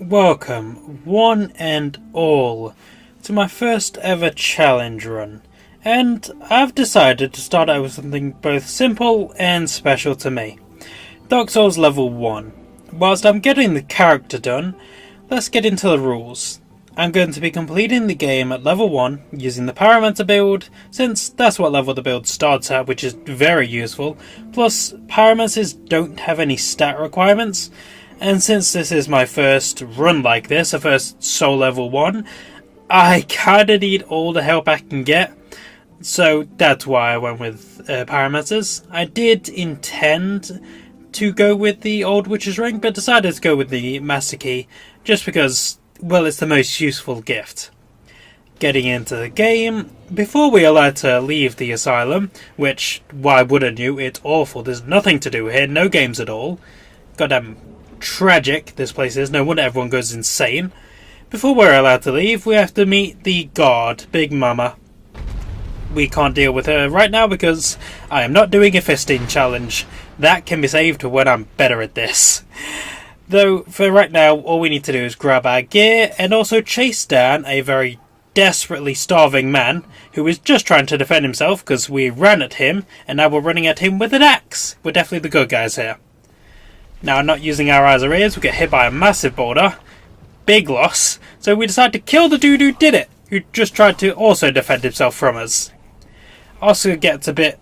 Welcome, one and all, to my first ever challenge run, and I've decided to start out with something both simple and special to me. Dark Souls level 1. Whilst I'm getting the character done, let's get into the rules. I'm going to be completing the game at level 1 using the Pyromancer build, since that's what level the build starts at, which is very useful. Plus, Pyromancers don't have any stat requirements, and since this is my first run like this, a first soul level 1, I kinda need all the help I can get. So that's why I went with Pyromancers. I did intend to go with the Old Witch's Ring, but decided to go with the Master Key, just because, well, it's the most useful gift. Getting into the game, before we are allowed to leave the asylum, which, why wouldn't you? It's awful, there's nothing to do here, no games at all. Goddamn tragic this place is, no wonder everyone goes insane. Before we're allowed to leave, we have to meet the guard, Big Mama. We can't deal with her right now because I am not doing a fisting challenge. That can be saved for when I'm better at this. Though, for right now, all we need to do is grab our gear and also chase down a very desperately starving man who is just trying to defend himself because we ran at him and now we're running at him with an axe. We're definitely the good guys here. Now, not using our eyes or ears, we get hit by a massive boulder. Big loss. So we decide to kill the dude who did it, who just tried to also defend himself from us. Also gets a bit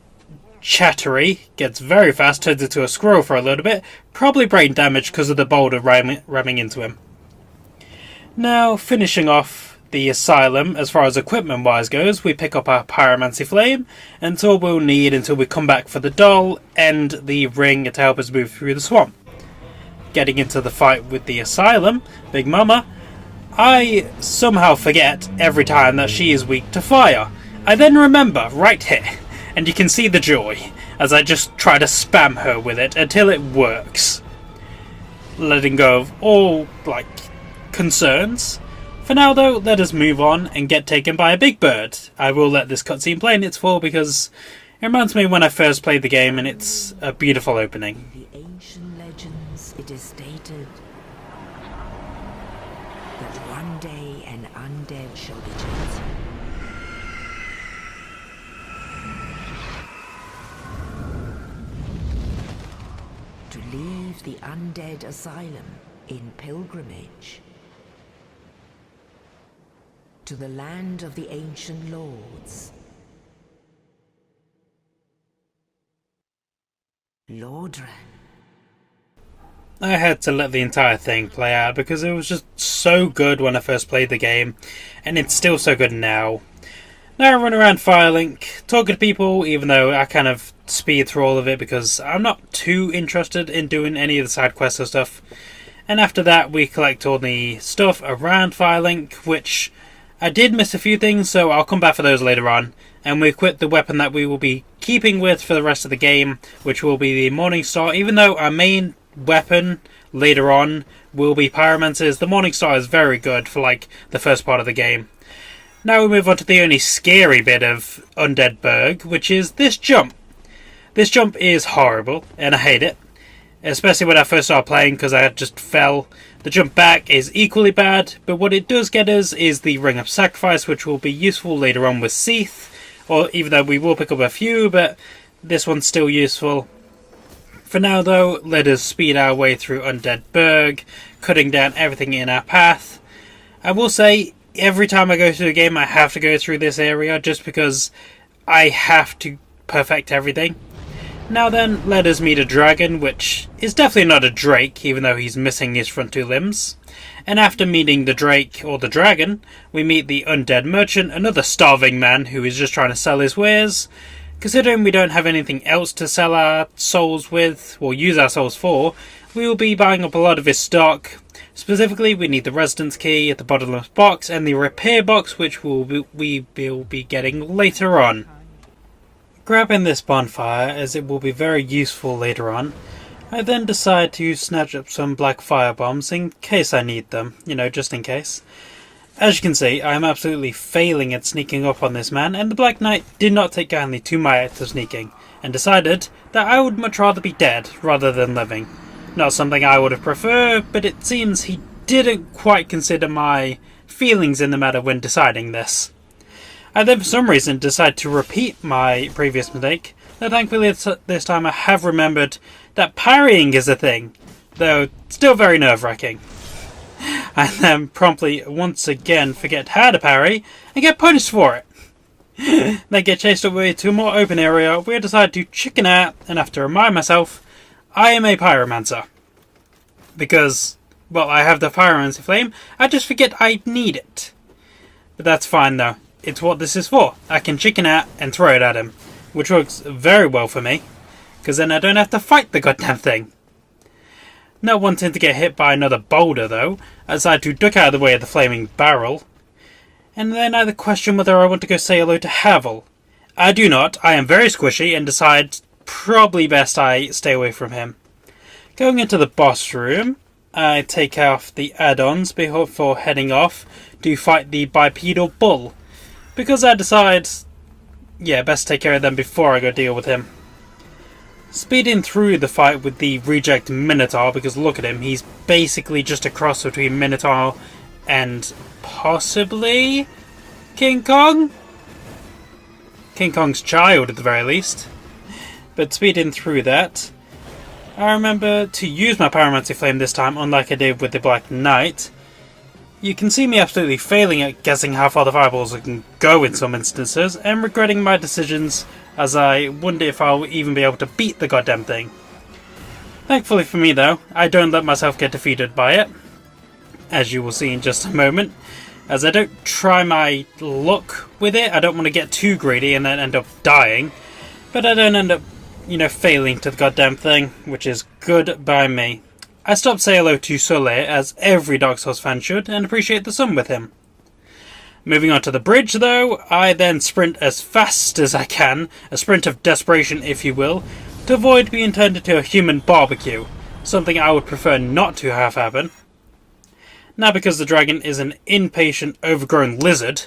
chattery, gets very fast, turns into a squirrel for a little bit, probably brain damage because of the boulder ramming into him. Now, finishing off the asylum, as far as equipment wise goes, we pick up our Pyromancy Flame, and it's all we'll need until we come back for the doll and the ring to help us move through the swamp. Getting into the fight with the asylum, Big Mama, I somehow forget every time that she is weak to fire. I then remember right here, and you can see the joy as I just try to spam her with it until it works. Letting go of all, concerns. For now though, let us move on and get taken by a big bird. I will let this cutscene play in its full because it reminds me when I first played the game and it's a beautiful opening. The ancient legends, it is stated that one day an undead shall be chosen. To leave the undead asylum in pilgrimage to the land of the ancient lords. Lordran. I had to let the entire thing play out because it was just so good when I first played the game, and it's still so good now. Now I run around Firelink, talking to people, even though I kind of speed through all of it because I'm not too interested in doing any of the side quests or stuff. And after that we collect all the stuff around Firelink, which I did miss a few things, so I'll come back for those later on. And we equip the weapon that we will be keeping with for the rest of the game, which will be the Morningstar. Even though our main weapon later on will be Pyromancers, the Morningstar is very good for the first part of the game. Now we move on to the only scary bit of Undead Burg, which is this jump. This jump is horrible, and I hate it. Especially when I first started playing, because I just fell. The jump back is equally bad, but what it does get us is the Ring of Sacrifice, which will be useful later on with Seath. Or even though we will pick up a few, but this one's still useful. For now though, let us speed our way through Undead Burg, cutting down everything in our path. I will say, every time I go through the game I have to go through this area, just because I have to perfect everything. Now then, let us meet a dragon, which is definitely not a drake, even though he's missing his front two limbs. And after meeting the drake, or the dragon, we meet the undead merchant, another starving man who is just trying to sell his wares. Considering we don't have anything else to sell our souls with, or use our souls for, we will be buying up a lot of his stock. Specifically, we need the residence key, the bottomless box, and the repair box, which we will be getting later on. Grabbing this bonfire, as it will be very useful later on, I then decide to snatch up some black fire bombs in case I need them, just in case. As you can see, I am absolutely failing at sneaking up on this man, and the Black Knight did not take kindly to my act of sneaking, and decided that I would much rather be dead rather than living. Not something I would have preferred, but it seems he didn't quite consider my feelings in the matter when deciding this. I then for some reason decided to repeat my previous mistake, though thankfully this time I have remembered that parrying is a thing, though still very nerve-wracking. I then promptly once again forget how to parry and get punished for it. Then get chased away to a more open area where I decide to chicken out and have to remind myself I am a pyromancer. Because, well, I have the pyromancy flame, I just forget I need it. But that's fine though. It's what this is for. I can chicken out and throw it at him, which works very well for me, because then I don't have to fight the goddamn thing. Not wanting to get hit by another boulder though, I decide to duck out of the way of the flaming barrel, and then I question whether I want to go say hello to Havel. I do not. I am very squishy and decide probably best I stay away from him. Going into the boss room, I take off the add-ons before heading off to fight the bipedal bull, because I decide, yeah, best take care of them before I go deal with him. Speeding through the fight with the reject Minotaur, because look at him, he's basically just a cross between Minotaur and possibly King Kong? King Kong's child at the very least. But speeding through that, I remember to use my Pyromancy Flame this time, unlike I did with the Black Knight. You can see me absolutely failing at guessing how far the fireballs can go in some instances, and regretting my decisions as I wonder if I'll even be able to beat the goddamn thing. Thankfully for me though, I don't let myself get defeated by it, as you will see in just a moment, as I don't try my luck with it. I don't want to get too greedy and then end up dying, but I don't end up, failing to the goddamn thing, which is good by me. I stopped say hello to Soleil, as every Dark Souls fan should, and appreciate the sun with him. Moving on to the bridge though, I then sprint as fast as I can, a sprint of desperation if you will, to avoid being turned into a human barbecue, something I would prefer not to have happen. Now because the dragon is an impatient, overgrown lizard,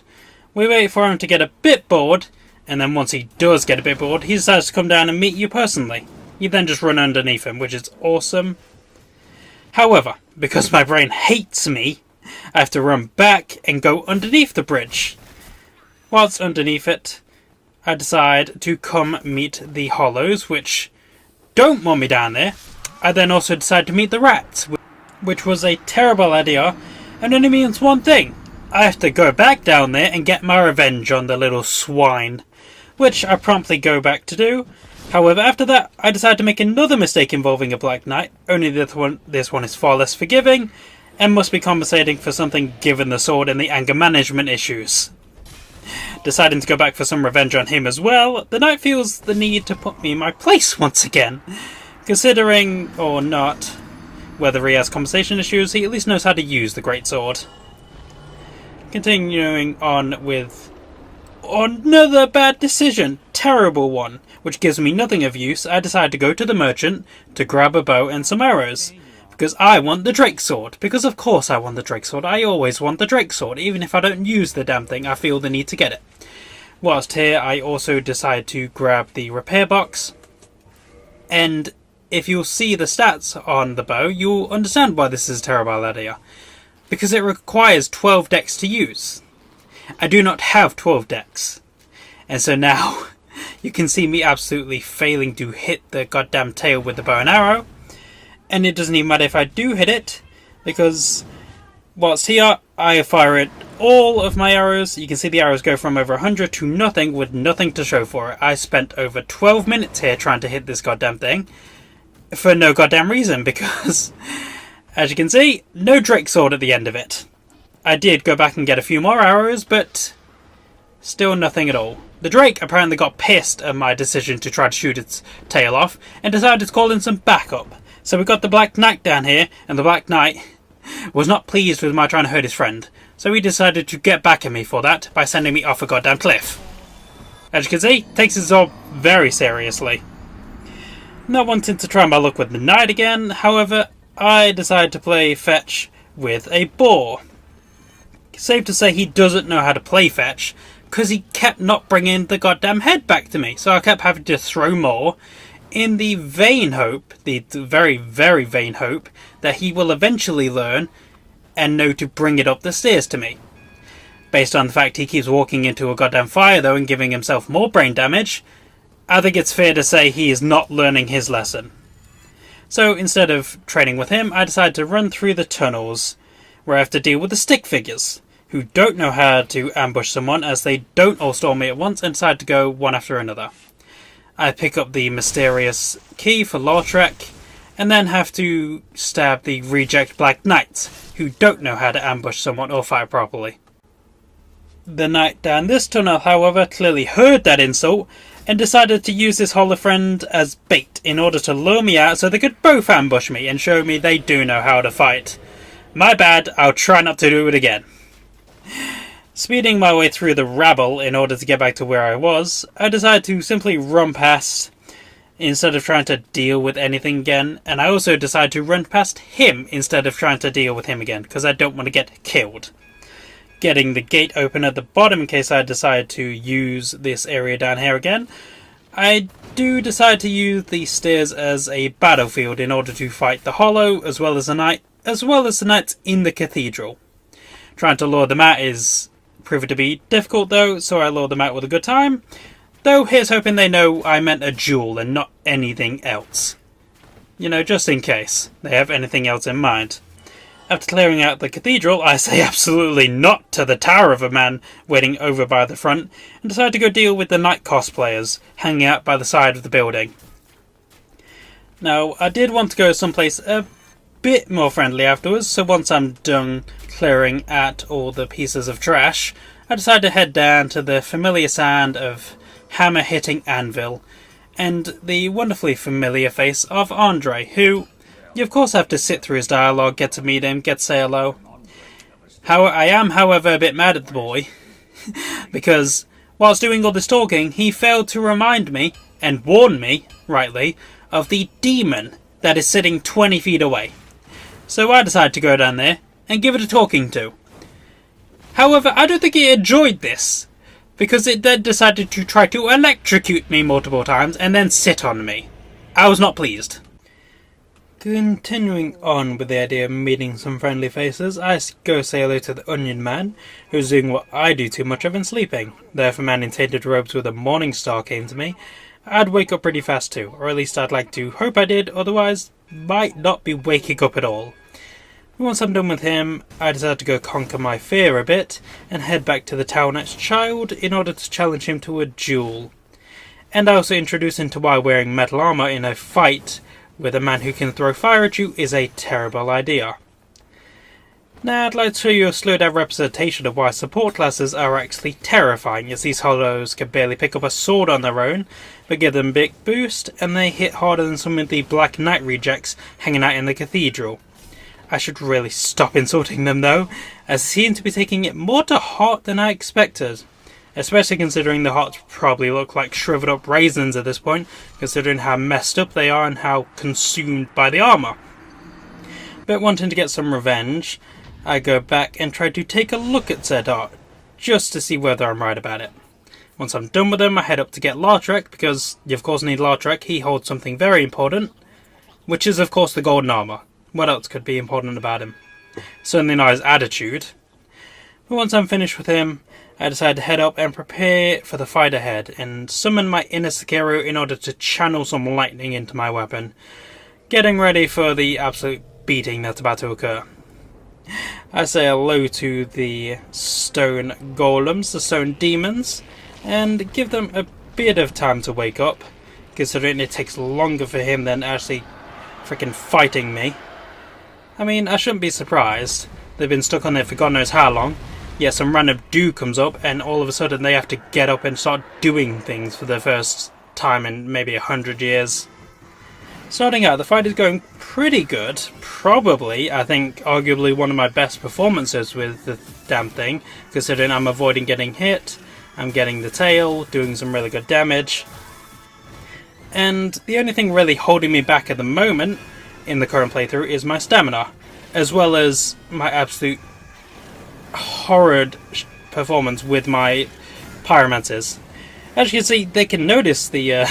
we wait for him to get a bit bored, and then once he does get a bit bored, he decides to come down and meet you personally. You then just run underneath him, which is awesome. However, because my brain hates me, I have to run back and go underneath the bridge. Whilst underneath it, I decide to come meet the Hollows, which don't want me down there. I then also decide to meet the rats, which was a terrible idea, and only means one thing. I have to go back down there and get my revenge on the little swine, which I promptly go back to do. However, after that, I decide to make another mistake involving a Black Knight, only this one is far less forgiving, and must be compensating for something given the sword and the anger management issues. Deciding to go back for some revenge on him as well, the knight feels the need to put me in my place once again. Considering, or not, whether he has compensation issues, he at least knows how to use the great sword. Continuing on with another bad decision, terrible one, which gives me nothing of use, I decide to go to the merchant to grab a bow and some arrows. Because I want the Drake Sword. Because of course I want the Drake Sword. I always want the Drake Sword. Even if I don't use the damn thing, I feel the need to get it. Whilst here, I also decide to grab the repair box. And if you'll see the stats on the bow, you'll understand why this is a terrible idea. Because it requires 12 decks to use. I do not have 12 decks. And so now, you can see me absolutely failing to hit the goddamn tail with the bow and arrow. And it doesn't even matter if I do hit it, because whilst here, I fire it all of my arrows. You can see the arrows go from over 100 to nothing with nothing to show for it. I spent over 12 minutes here trying to hit this goddamn thing for no goddamn reason, because as you can see, no Drake Sword at the end of it. I did go back and get a few more arrows, but still nothing at all. The Drake apparently got pissed at my decision to try to shoot its tail off and decided to call in some backup. So we got the Black Knight down here, and the Black Knight was not pleased with my trying to hurt his friend. So he decided to get back at me for that by sending me off a goddamn cliff. As you can see, takes his job very seriously. Not wanting to try my luck with the Knight again, however, I decided to play fetch with a boar. Safe to say he doesn't know how to play fetch, because he kept not bringing the goddamn head back to me. So I kept having to throw more, in the vain hope, the very, very vain hope, that he will eventually learn and know to bring it up the stairs to me. Based on the fact he keeps walking into a goddamn fire though and giving himself more brain damage, I think it's fair to say he is not learning his lesson. So instead of training with him, I decided to run through the tunnels, where I have to deal with the stick figures, who don't know how to ambush someone as they don't all storm me at once and decide to go one after another. I pick up the mysterious key for Lautrec, and then have to stab the reject Black Knights, who don't know how to ambush someone or fight properly. The knight down this tunnel, however, clearly heard that insult, and decided to use his Holofriend as bait in order to lure me out so they could both ambush me and show me they do know how to fight. My bad, I'll try not to do it again. Speeding my way through the rabble in order to get back to where I was, I decided to simply run past instead of trying to deal with anything again, and I also decided to run past him instead of trying to deal with him again, because I don't want to get killed. Getting the gate open at the bottom in case I decide to use this area down here again, I do decide to use the stairs as a battlefield in order to fight the Hollow as well as the knights in the cathedral. Trying to lure them out is proving to be difficult though, so I lure them out with a good time. Though here's hoping they know I meant a duel and not anything else. You know, just in case they have anything else in mind. After clearing out the cathedral, I say absolutely not to the Tower of a Man waiting over by the front, and decide to go deal with the knight cosplayers hanging out by the side of the building. Now, I did want to go someplace a bit more friendly afterwards, so once I'm done clearing out all the pieces of trash, I decide to head down to the familiar sound of hammer hitting anvil, and the wonderfully familiar face of Andre, who you of course have to sit through his dialogue, get to meet him, get to say hello. I am, however, a bit mad at the boy, because whilst doing all this talking, he failed to remind me, and warn me, rightly, of the demon that is sitting 20 feet away. So I decided to go down there and give it a talking to. However, I don't think it enjoyed this, because it then decided to try to electrocute me multiple times and then sit on me. I was not pleased. Continuing on with the idea of meeting some friendly faces, I go say hello to the Onion Man, who's doing what I do too much of and sleeping. Though if a man in tainted robes with a morning star came to me, I'd wake up pretty fast too, or at least I'd like to hope I did, otherwise might not be waking up at all. Once I'm done with him, I decide to go conquer my fear a bit, and head back to the Tower Knight's child in order to challenge him to a duel. And I also introduce him to why wearing metal armour in a fight with a man who can throw fire at you is a terrible idea. Now I'd like to show you a slowed down representation of why support classes are actually terrifying, as these hollows can barely pick up a sword on their own, but give them a big boost, and they hit harder than some of the Black Knight rejects hanging out in the cathedral. I should really stop insulting them though, as they seem to be taking it more to heart than I expected. Especially considering the hearts probably look like shriveled up raisins at this point, considering how messed up they are and how consumed by the armour. But wanting to get some revenge, I go back and try to take a look at said art, just to see whether I'm right about it. Once I'm done with them, I head up to get Lautrec, because you of course need Lautrec. He holds something very important, which is of course the golden armour. What else could be important about him? Certainly not his attitude. But once I'm finished with him, I decide to head up and prepare for the fight ahead, and summon my inner Sekiro in order to channel some lightning into my weapon, getting ready for the absolute beating that's about to occur. I say hello to the stone golems, the stone demons, and give them a bit of time to wake up, considering it takes longer for him than actually freaking fighting me. I mean, I shouldn't be surprised. They've been stuck on there for God knows how long. Yet some random dude comes up and all of a sudden they have to get up and start doing things for the first time in maybe 100 years. Starting out, the fight is going pretty good. Probably, I think, arguably one of my best performances with the damn thing, considering I'm avoiding getting hit, I'm getting the tail, doing some really good damage. And the only thing really holding me back at the moment in the current playthrough is my stamina, as well as my absolute horrid performance with my pyromancers. As you can see, they can notice the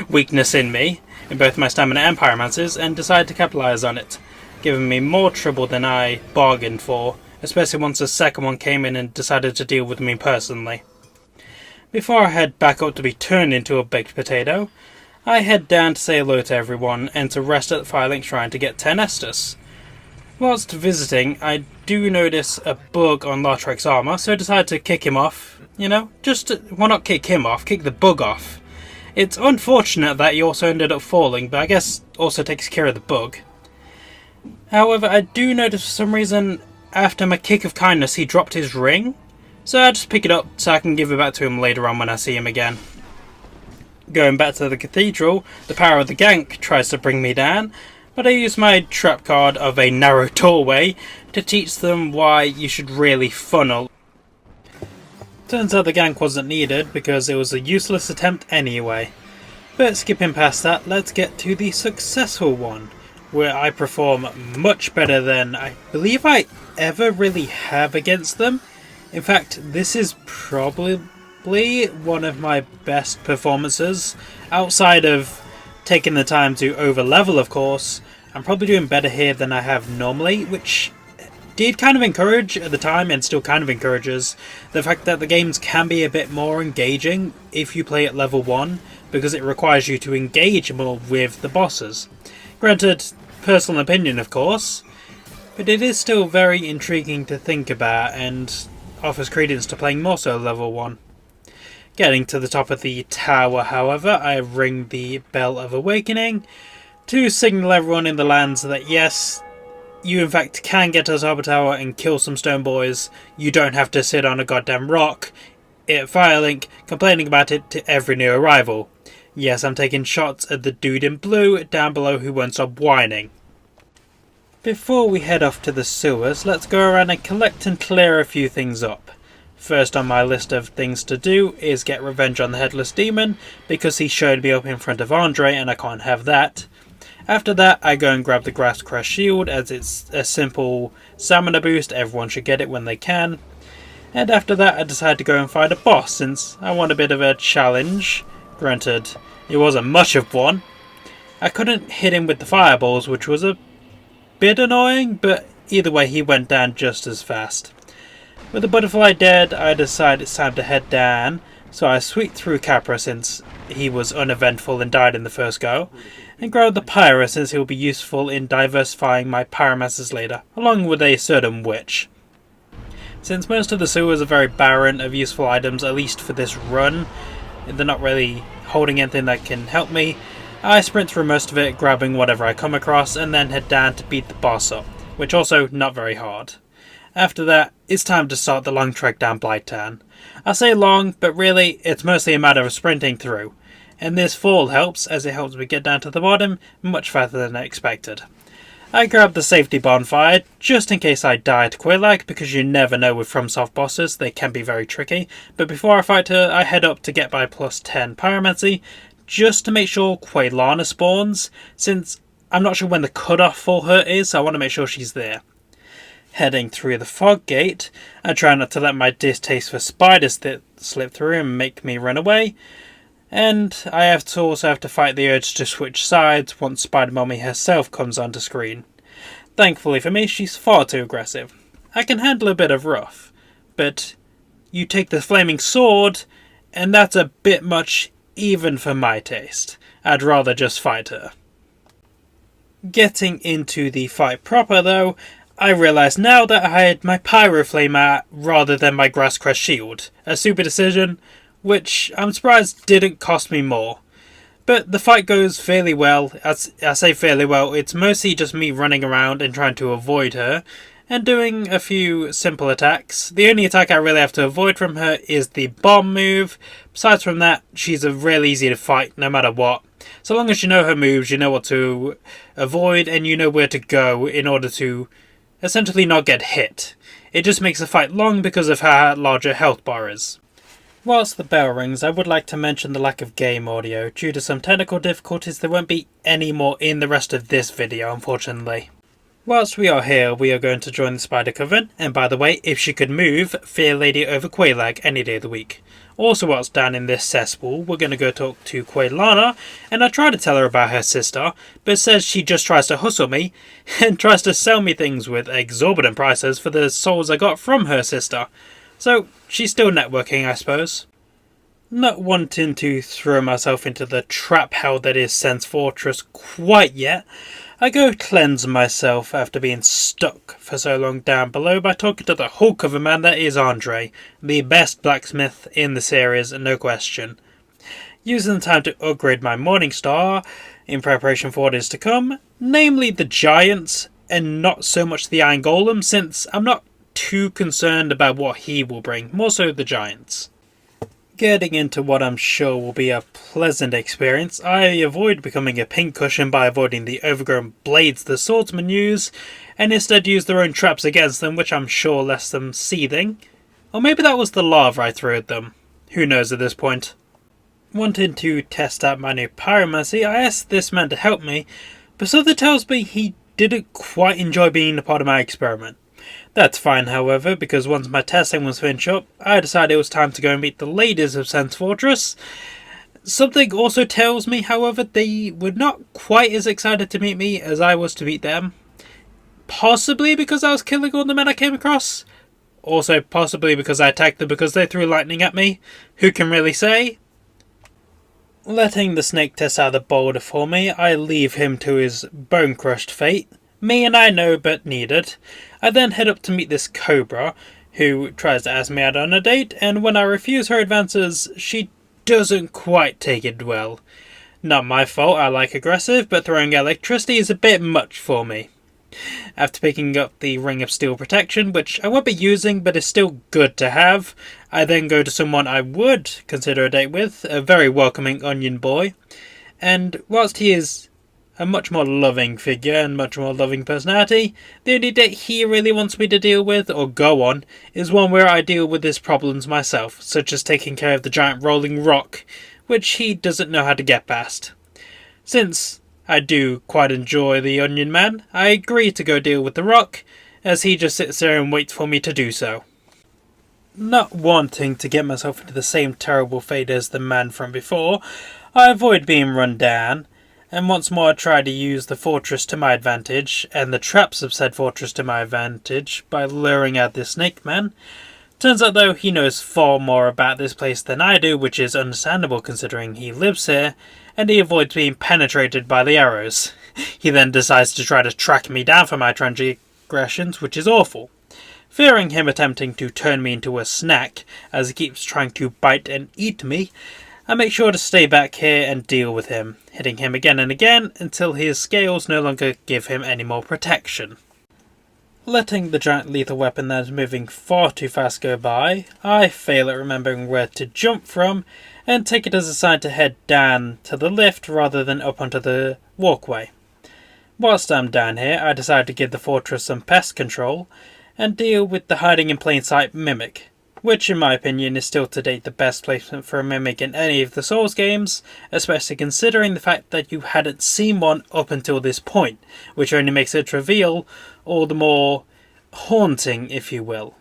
weakness in me, in both my stamina and pyromancers, and decide to capitalize on it. giving me more trouble than I bargained for, especially once the second one came in and decided to deal with me personally. Before I head back up to be turned into a baked potato, I head down to say hello to everyone and to rest at the Firelink Shrine to get 10 Estus. Whilst visiting, I do notice a bug on Lartrek's armour, so I decide to kick him off. Why not kick him off, kick the bug off. It's unfortunate that he also ended up falling, but I guess also takes care of the bug. However, I do notice for some reason, after my kick of kindness, he dropped his ring. So I just pick it up so I can give it back to him later on when I see him again. Going back to the cathedral, the power of the gank tries to bring me down, but I use my trap card of a narrow doorway to teach them why you should really funnel. Turns out the gank wasn't needed because it was a useless attempt anyway. But skipping past that, let's get to the successful one, where I perform much better than I believe I ever really have against them. In fact, this is probably one of my best performances. Outside of taking the time to over-level, of course, I'm probably doing better here than I have normally, which did kind of encourage at the time and still kind of encourages the fact that the games can be a bit more engaging if you play at level 1, because it requires you to engage more with the bosses. Granted, personal opinion, of course, but it is still very intriguing to think about and offers credence to playing more so level 1. Getting to the top of the tower, however, I ring the Bell of Awakening to signal everyone in the lands that yes, you in fact can get to the top of the tower and kill some stone boys. You don't have to sit on a goddamn rock at Firelink complaining about it to every new arrival. Yes, I'm taking shots at the dude in blue down below who won't stop whining. Before we head off to the sewers, let's go around and collect and clear a few things up. First on my list of things to do is get revenge on the Headless Demon, because he showed me up in front of Andre and I can't have that. After that, I go and grab the Grass Crest Shield, as it's a simple stamina boost, everyone should get it when they can. And after that, I decide to go and fight a boss, since I want a bit of a challenge. Granted, it wasn't much of one. I couldn't hit him with the fireballs, which was a bit annoying, but either way he went down just as fast. With the butterfly dead, I decide it's time to head down, so I sweep through Capra since he was uneventful and died in the first go, and grab the Pyra since he will be useful in diversifying my pyromancers later, along with a certain witch. Since most of the sewers are very barren of useful items, at least for this run, they're not really holding anything that can help me, I sprint through most of it, grabbing whatever I come across, and then head down to beat the boss up, which also not very hard. After that, it's time to start the long trek down Blighttown. I say long, but really, it's mostly a matter of sprinting through, and this fall helps, as it helps me get down to the bottom much faster than I expected. I grab the safety bonfire, just in case I die to Quelaag, because you never know with FromSoft bosses, they can be very tricky, but before I fight her, I head up to get my plus 10 pyromancy, just to make sure Quailana spawns, since I'm not sure when the cutoff for her is, so I want to make sure she's there. Heading through the fog gate, I try not to let my distaste for spiders slip through and make me run away, and I also have to fight the urge to switch sides once Spider Mommy herself comes onto screen. Thankfully for me, she's far too aggressive. I can handle a bit of rough, but you take the flaming sword, and that's a bit much even for my taste. I'd rather just fight her. Getting into the fight proper though, I realise now that I had my Pyro Flame out rather than my Grass Crest Shield. A super decision, which I'm surprised didn't cost me more. But the fight goes fairly well. As I say fairly well, it's mostly just me running around and trying to avoid her, and doing a few simple attacks. The only attack I really have to avoid from her is the bomb move. Besides from that, she's really easy to fight no matter what. So long as you know her moves, you know what to avoid, and you know where to go in order to essentially not get hit. It just makes the fight long because of how large her health bar is. Whilst the bell rings, I would like to mention the lack of game audio. Due to some technical difficulties, there won't be any more in the rest of this video, unfortunately. Whilst we are here, we are going to join the Spider Coven, and by the way, if she could move, Fear Lady over Quaylag any day of the week. Also, whilst down in this cesspool, we're going to go talk to Quaylana, and I try to tell her about her sister, but says she just tries to hustle me, and tries to sell me things with exorbitant prices for the souls I got from her sister. So, she's still networking, I suppose. Not wanting to throw myself into the trap hell that is Sense Fortress quite yet, I go cleanse myself after being stuck for so long down below by talking to the hulk of a man that is Andre, the best blacksmith in the series, no question. Using the time to upgrade my Morning Star in preparation for what is to come, namely the Giants and not so much the Iron Golem, since I'm not too concerned about what he will bring, more so the Giants. Getting into what I'm sure will be a pleasant experience, I avoid becoming a pincushion by avoiding the overgrown blades the swordsmen use, and instead use their own traps against them, which I'm sure left them seething. Or maybe that was the lava I threw at them. Who knows at this point. Wanting to test out my new pyromancy, I asked this man to help me, but something tells me he didn't quite enjoy being a part of my experiment. That's fine, however, because once my testing was finished up, I decided it was time to go and meet the ladies of Sense Fortress. Something also tells me, however, they were not quite as excited to meet me as I was to meet them. Possibly because I was killing all the men I came across. Also, possibly because I attacked them because they threw lightning at me. Who can really say? Letting the snake test out the boulder for me, I leave him to his bone-crushed fate. Me and I know, but needed. I then head up to meet this Cobra, who tries to ask me out on a date, and when I refuse her advances, she doesn't quite take it well. Not my fault, I like aggressive, but throwing electricity is a bit much for me. After picking up the Ring of Steel Protection, which I won't be using, but is still good to have, I then go to someone I would consider a date with, a very welcoming onion boy, and whilst he is a much more loving figure and much more loving personality, the only date he really wants me to deal with, or go on, is one where I deal with his problems myself, such as taking care of the giant rolling rock, which he doesn't know how to get past. Since I do quite enjoy the Onion Man, I agree to go deal with the rock, as he just sits there and waits for me to do so. Not wanting to get myself into the same terrible fate as the man from before, I avoid being run down, and once more I try to use the fortress to my advantage, and the traps of said fortress to my advantage, by luring out this snake man. Turns out though, he knows far more about this place than I do, which is understandable considering he lives here, and he avoids being penetrated by the arrows. He then decides to try to track me down for my transgressions, which is awful. Fearing him attempting to turn me into a snack, as he keeps trying to bite and eat me, I make sure to stay back here and deal with him, hitting him again and again until his scales no longer give him any more protection. Letting the giant lethal weapon that is moving far too fast go by, I fail at remembering where to jump from and take it as a sign to head down to the lift rather than up onto the walkway. Whilst I'm down here, I decide to give the fortress some pest control and deal with the hiding in plain sight mimic, which in my opinion is still to date the best placement for a mimic in any of the Souls games, especially considering the fact that you hadn't seen one up until this point, which only makes its reveal all the more haunting, if you will.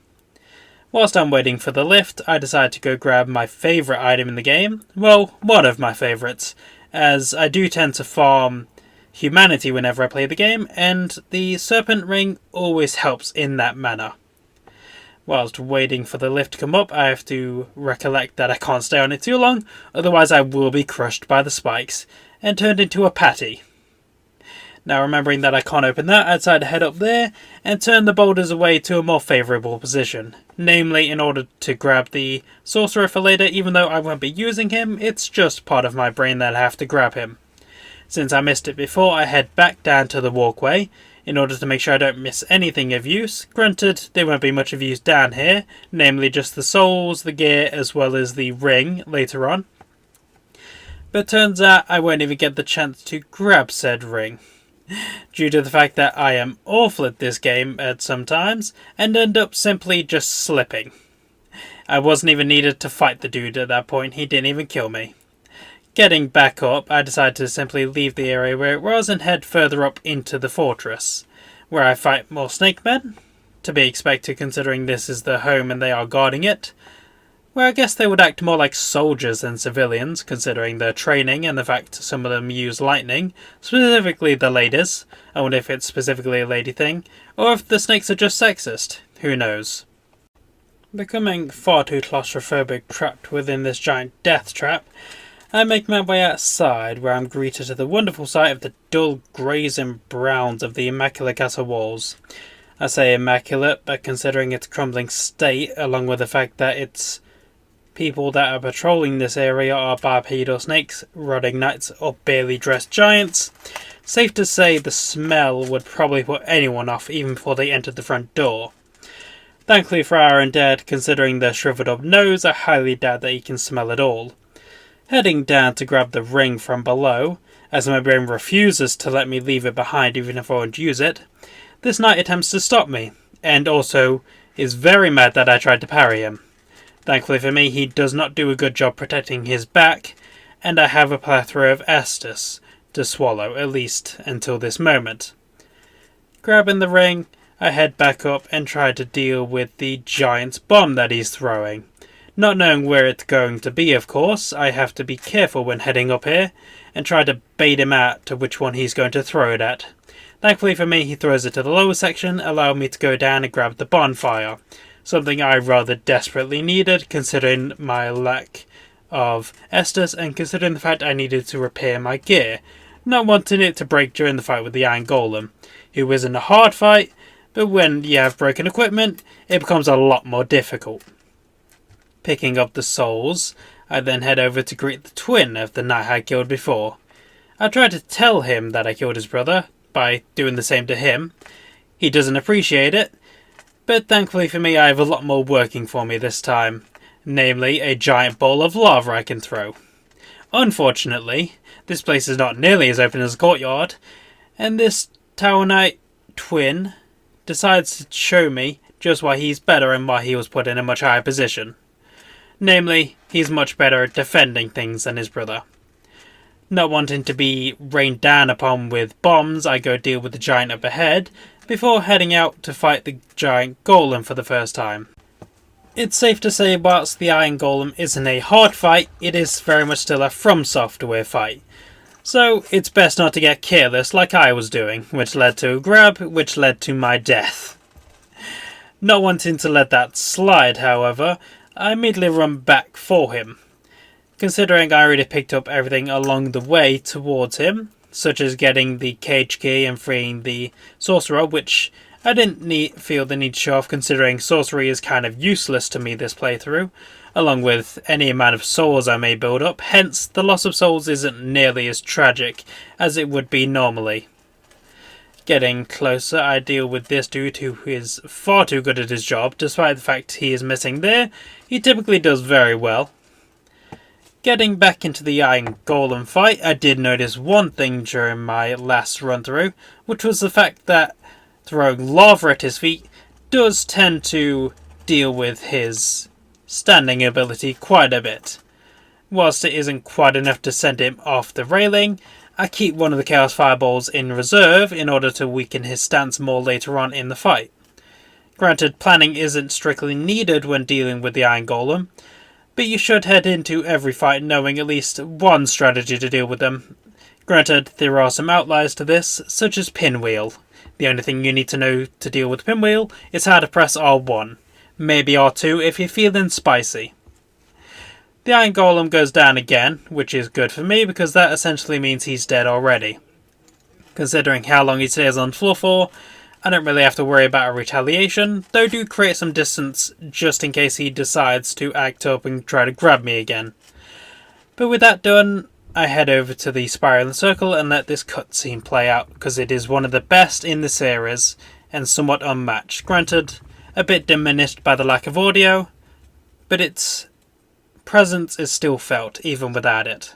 Whilst I'm waiting for the lift, I decide to go grab my favourite item in the game, well, one of my favourites, as I do tend to farm humanity whenever I play the game, and the Serpent Ring always helps in that manner. Whilst waiting for the lift to come up, I have to recollect that I can't stay on it too long, otherwise I will be crushed by the spikes and turned into a patty. Now remembering that I can't open that, I decide to head up there and turn the boulders away to a more favourable position. Namely, in order to grab the sorcerer for later, even though I won't be using him, it's just part of my brain that I have to grab him. Since I missed it before, I head back down to the walkway, in order to make sure I don't miss anything of use. Granted, there won't be much of use down here, namely just the souls, the gear, as well as the ring later on. But turns out I won't even get the chance to grab said ring, due to the fact that I am awful at this game at some times, and end up simply just slipping. I wasn't even needed to fight the dude at that point, he didn't even kill me. Getting back up, I decided to simply leave the area where it was and head further up into the fortress. where I fight more snake men, to be expected considering this is their home and they are guarding it, where I guess they would act more like soldiers than civilians, considering their training and the fact some of them use lightning, specifically the ladies. I wonder if it's specifically a lady thing, or if the snakes are just sexist. Who knows? Becoming far too claustrophobic trapped within this giant death trap, I make my way outside, where I'm greeted to the wonderful sight of the dull greys and browns of the immaculate castle walls. I say immaculate, but considering its crumbling state, along with the fact that its people that are patrolling this area are bipedal snakes, rotting knights, or barely dressed giants, safe to say the smell would probably put anyone off even before they entered the front door. Thankfully for our undead, considering their shriveled up nose, I highly doubt that he can smell at all. Heading down to grab the ring from below, as my brain refuses to let me leave it behind even if I won't use it, this knight attempts to stop me, and also is very mad that I tried to parry him. Thankfully for me, he does not do a good job protecting his back, and I have a plethora of Estus to swallow, at least until this moment. Grabbing the ring, I head back up and try to deal with the giant's bomb that he's throwing. Not knowing where it's going to be, of course, I have to be careful when heading up here, and try to bait him out to which one he's going to throw it at. Thankfully for me, he throws it to the lower section, allowing me to go down and grab the bonfire, something I rather desperately needed considering my lack of Estus and considering the fact I needed to repair my gear, not wanting it to break during the fight with the Iron Golem, who isn't a hard fight, but when you have broken equipment, it becomes a lot more difficult. Picking up the souls, I then head over to greet the twin of the knight I killed before. I try to tell him that I killed his brother, by doing the same to him. He doesn't appreciate it, but thankfully for me I have a lot more working for me this time, namely a giant ball of lava I can throw. Unfortunately, this place is not nearly as open as a courtyard, and this Tower Knight twin decides to show me just why he's better and why he was put in a much higher position. Namely, he's much better at defending things than his brother. Not wanting to be rained down upon with bombs, I go deal with the giant up ahead, before heading out to fight the giant golem for the first time. It's safe to say whilst the Iron Golem isn't a hard fight, it is very much still a From Software fight. So it's best not to get careless like I was doing, which led to a grab, which led to my death. Not wanting to let that slide, however, I immediately run back for him. Considering I already picked up everything along the way towards him, such as getting the cage key and freeing the sorcerer, which I didn't feel the need to show off considering sorcery is kind of useless to me this playthrough, along with any amount of souls I may build up, hence the loss of souls isn't nearly as tragic as it would be normally. Getting closer, I deal with this dude who is far too good at his job. Despite the fact he is missing there, he typically does very well. Getting back into the Iron Golem fight, I did notice one thing during my last run through, which was the fact that throwing lava at his feet does tend to deal with his standing ability quite a bit. Whilst it isn't quite enough to send him off the railing, I keep one of the Chaos Fireballs in reserve in order to weaken his stance more later on in the fight. Granted, planning isn't strictly needed when dealing with the Iron Golem, but you should head into every fight knowing at least one strategy to deal with them. Granted, there are some outliers to this, such as Pinwheel. The only thing you need to know to deal with Pinwheel is how to press R1, maybe R2 if you're feeling spicy. The Iron Golem goes down again, which is good for me because that essentially means he's dead already. Considering how long he stays on the floor for, I don't really have to worry about a retaliation, though do create some distance just in case he decides to act up and try to grab me again. But with that done, I head over to the Spiraling Circle and let this cutscene play out because it is one of the best in the series and somewhat unmatched. Granted, a bit diminished by the lack of audio, but its presence is still felt even without it.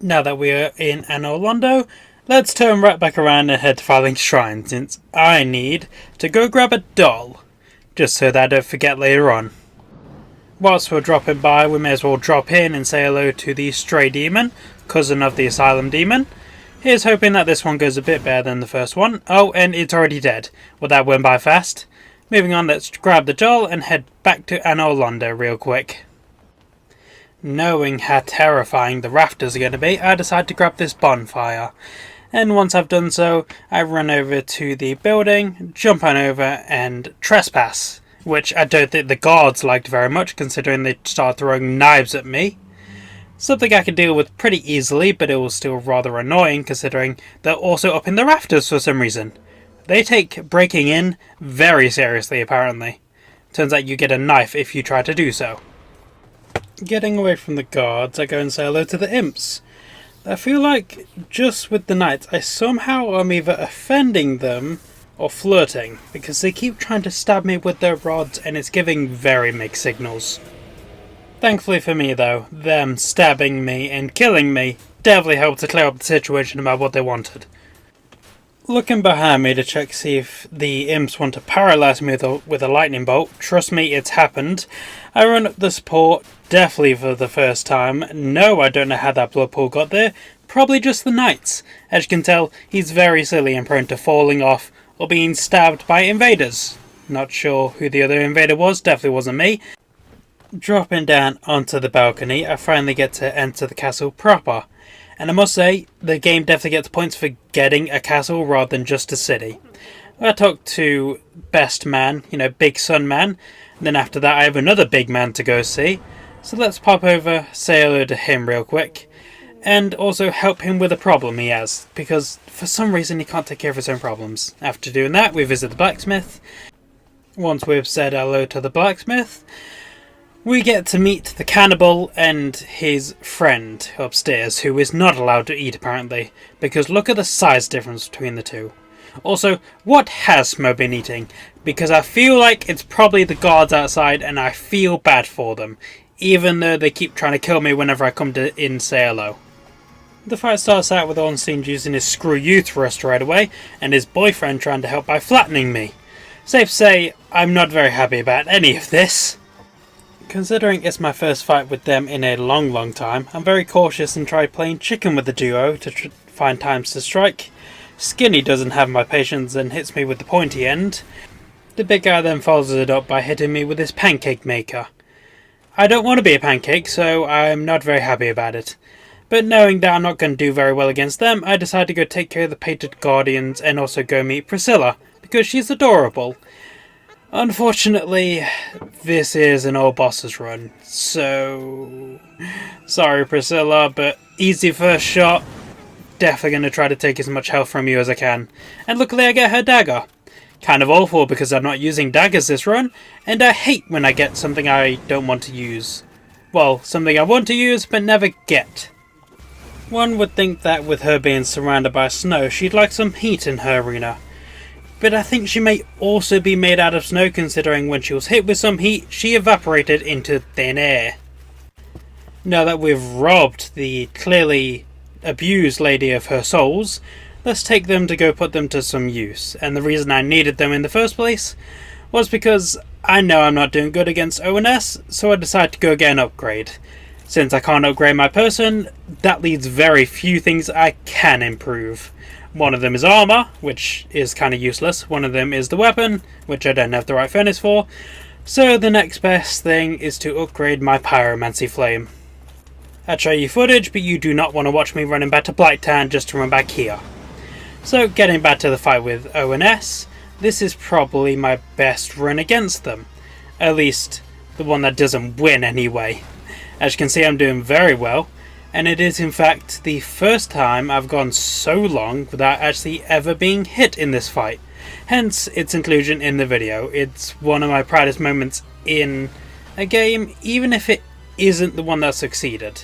Now that we are in Anor Londo, let's turn right back around and head to Firelink Shrine, since I need to go grab a doll, just so that I don't forget later on. Whilst we're dropping by, we may as well drop in and say hello to the Stray Demon, cousin of the Asylum Demon. Here's hoping that this one goes a bit better than the first one. Oh, and it's already dead. Well, that went by fast. Moving on, let's grab the doll and head back to Anor Londo real quick. Knowing how terrifying the rafters are going to be, I decide to grab this bonfire. And once I've done so, I run over to the building, jump on over and trespass. Which I don't think the guards liked very much, considering they started throwing knives at me. Something I could deal with pretty easily, but it was still rather annoying considering they're also up in the rafters for some reason. They take breaking in very seriously, apparently. Turns out you get a knife if you try to do so. Getting away from the guards, I go and say hello to the imps. I feel like, just with the knights, I somehow am either offending them or flirting, because they keep trying to stab me with their rods and it's giving very mixed signals. Thankfully for me though, them stabbing me and killing me definitely helped to clear up the situation about what they wanted. Looking behind me to check see if the imps want to paralyze me with a lightning bolt, trust me, it's happened. I run up the support, definitely for the first time. No, I don't know how that blood pool got there, probably just the knights. As you can tell, he's very silly and prone to falling off or being stabbed by invaders. Not sure who the other invader was, definitely wasn't me. Dropping down onto the balcony, I finally get to enter the castle proper. And I must say, the game definitely gets points for getting a castle rather than just a city. I talk to Best Man, Big Sun Man, and then after that I have another big man to go see. So let's pop over, say hello to him real quick. And also help him with a problem he has, because for some reason he can't take care of his own problems. After doing that, we visit the blacksmith. Once we've said hello to the blacksmith, we get to meet the cannibal and his friend upstairs, who is not allowed to eat apparently, because look at the size difference between the two. Also, what has Smo been eating? Because I feel like it's probably the guards outside and I feel bad for them, even though they keep trying to kill me whenever I come to in say hello. The fight starts out with Ornstein using his screw you thrust right away, and his boyfriend trying to help by flattening me. Safe to say, I'm not very happy about any of this. Considering it's my first fight with them in a long time, I'm very cautious and try playing chicken with the duo to find times to strike. Skinny doesn't have my patience and hits me with the pointy end. The big guy then follows it up by hitting me with his pancake maker. I don't want to be a pancake, so I'm not very happy about it. But knowing that I'm not going to do very well against them, I decide to go take care of the painted guardians and also go meet Priscilla, because she's adorable. Unfortunately, this is an all bosses run, so sorry Priscilla, but easy first shot. Definitely going to try to take as much health from you as I can. And luckily I get her dagger. Kind of awful because I'm not using daggers this run, and I hate when I get something I don't want to use. Well, something I want to use but never get. One would think that with her being surrounded by snow, she'd like some heat in her arena. But I think she may also be made out of snow, considering when she was hit with some heat, she evaporated into thin air. Now that we've robbed the clearly abused lady of her souls, let's take them to go put them to some use. And the reason I needed them in the first place was because I know I'm not doing good against ONS, so I decided to go get an upgrade. Since I can't upgrade my person, that leaves very few things I can improve. One of them is armor, which is kind of useless. One of them is the weapon, which I don't have the right furnace for. So the next best thing is to upgrade my pyromancy flame. I'd show you footage, but you do not want to watch me running back to Blighttown just to run back here. So getting back to the fight with ONS, this is probably my best run against them. At least the one that doesn't win anyway. As you can see, I'm doing very well, and it is in fact the first time I've gone so long without actually ever being hit in this fight. Hence its inclusion in the video. It's one of my proudest moments in a game, even if it isn't the one that succeeded.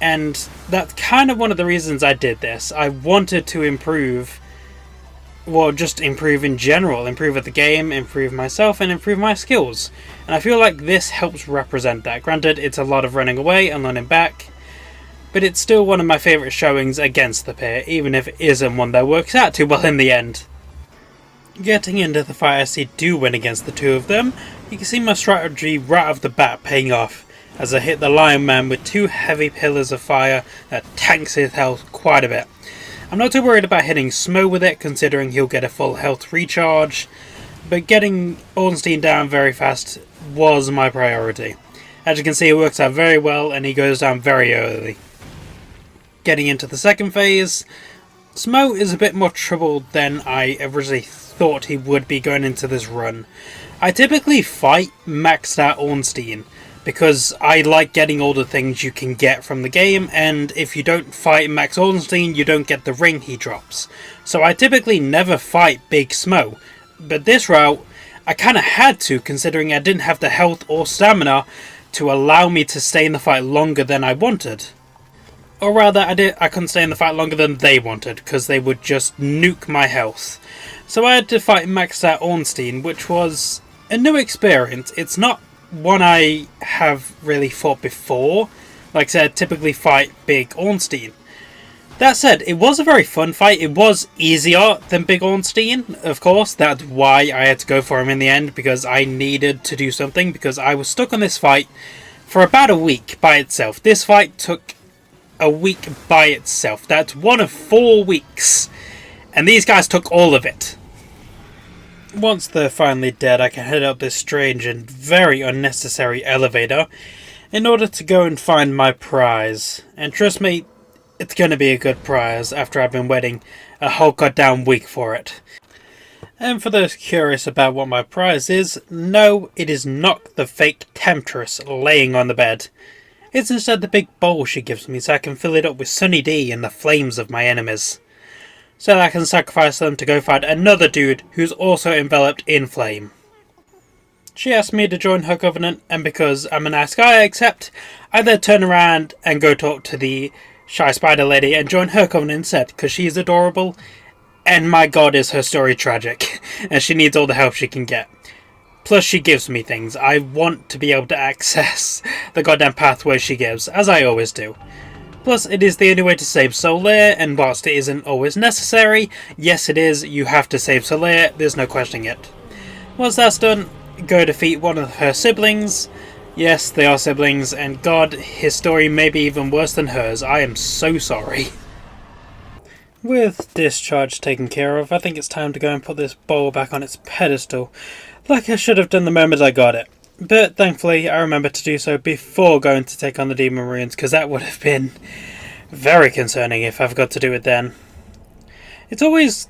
And that's kind of one of the reasons I did this. I wanted to improve, well, just improve in general, improve at the game, improve myself, and improve my skills. And I feel like this helps represent that. Granted, it's a lot of running away and running back, but it's still one of my favourite showings against the pair, even if it isn't one that works out too well in the end. Getting into the fight as I do win against the two of them, you can see my strategy right off the bat paying off, as I hit the Lion Man with 2 heavy pillars of fire that tanks his health quite a bit. I'm not too worried about hitting Smo with it, considering he'll get a full health recharge, but getting Ornstein down very fast was my priority. As you can see, it works out very well and he goes down very early. Getting into the second phase, Smo is a bit more troubled than I originally thought he would be going into this run. I typically fight maxed out Ornstein, because I like getting all the things you can get from the game, and if you don't fight Max Ornstein, you don't get the ring he drops. So I typically never fight Big Smo, but this route, I kinda had to, considering I didn't have the health or stamina to allow me to stay in the fight longer than I wanted. Or rather, I couldn't stay in the fight longer than they wanted, because they would just nuke my health. So I had to fight maxed out Ornstein, which was a new experience. It's not one I have really fought before. Like I said, typically fight Big Ornstein. That said, it was a very fun fight. It was easier than Big Ornstein, of course. That's why I had to go for him in the end, because I needed to do something, because I was stuck on this fight for about a week by itself. This fight took a week by itself. That's one of 4 weeks. And these guys took all of it. Once they're finally dead, I can head up this strange and very unnecessary elevator in order to go and find my prize. And trust me, it's going to be a good prize after I've been waiting a whole goddamn week for it. And for those curious about what my prize is, no, it is not the fake temptress laying on the bed. It's instead the big bowl she gives me so I can fill it up with Sunny D and the flames of my enemies, so that I can sacrifice them to go find another dude who's also enveloped in flame. She asked me to join her covenant, and because I'm a nice guy I accept, I then turn around and go talk to the shy spider lady and join her covenant instead, because she's adorable, and my god is her story tragic, and she needs all the help she can get. Plus she gives me things. I want to be able to access the goddamn pathway she gives, as I always do. Plus, it is the only way to save Solaire, and whilst it isn't always necessary, yes it is, you have to save Solaire, there's no questioning it. Once that's done, go defeat one of her siblings. Yes, they are siblings, and god, his story may be even worse than hers. I am so sorry. With discharge taken care of, I think it's time to go and put this bowl back on its pedestal, like I should have done the moment I got it. But thankfully, I remembered to do so before going to take on the Demon Runes, because that would have been very concerning if I forgot to do it then. It's always,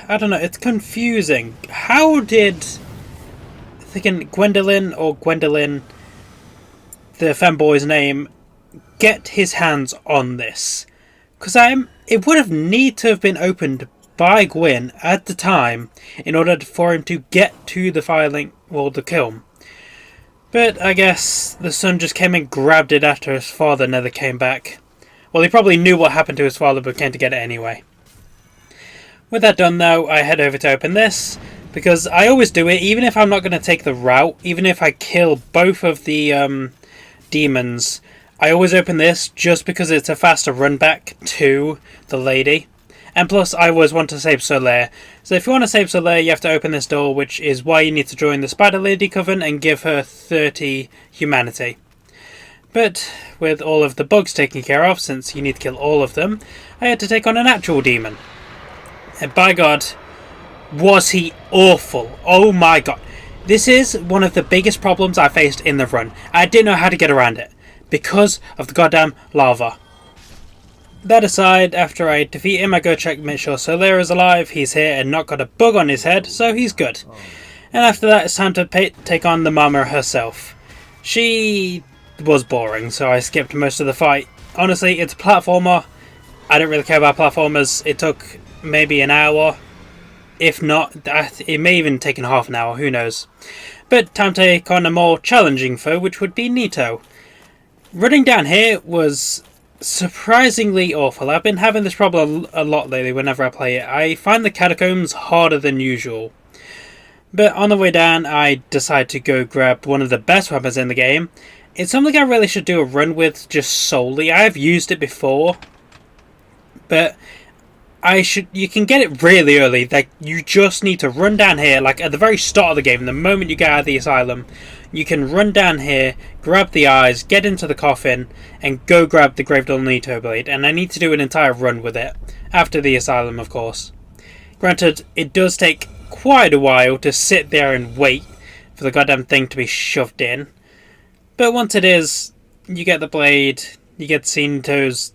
I don't know, it's confusing. How did Gwendolyn, the femboy's name, get his hands on this? Because it would have need to have been opened by Gwyn at the time in order for him to get to the filing, or the kiln. But I guess the son just came and grabbed it after his father never came back. Well, he probably knew what happened to his father, but came to get it anyway. With that done though, I head over to open this, because I always do it, even if I'm not going to take the route, even if I kill both of the demons, I always open this just because it's a faster run back to the lady. And plus, I always want to save Solaire. So if you want to save Solaire, you have to open this door, which is why you need to join the Spider Lady Coven and give her 30 humanity. But with all of the bugs taken care of, since you need to kill all of them, I had to take on an actual demon. And by God, was he awful. Oh my God. This is one of the biggest problems I faced in the run. I didn't know how to get around it, because of the goddamn lava. That aside, after I defeat him, I go check, make sure Solaire is alive, he's here and not got a bug on his head, so he's good. And after that, it's time to take on the mama herself. She was boring, so I skipped most of the fight. Honestly, it's a platformer. I don't really care about platformers. It took maybe an hour. If not, it may even taken half an hour, who knows. But time to take on a more challenging foe, which would be Nito. Running down here was surprisingly awful. I've been having this problem a lot lately whenever I play it. I find the catacombs harder than usual. But on the way down, I decide to go grab one of the best weapons in the game. It's something I really should do a run with just solely. I have used it before, but you can get it really early. Like, you just need to run down here, like at the very start of the game, the moment you get out of the asylum, you can run down here, grab the eyes, get into the coffin, and go grab the Gravedull Nito blade. And I need to do an entire run with it, after the asylum, of course. Granted, it does take quite a while to sit there and wait for the goddamn thing to be shoved in. But once it is, you get the blade, you get to see Nito's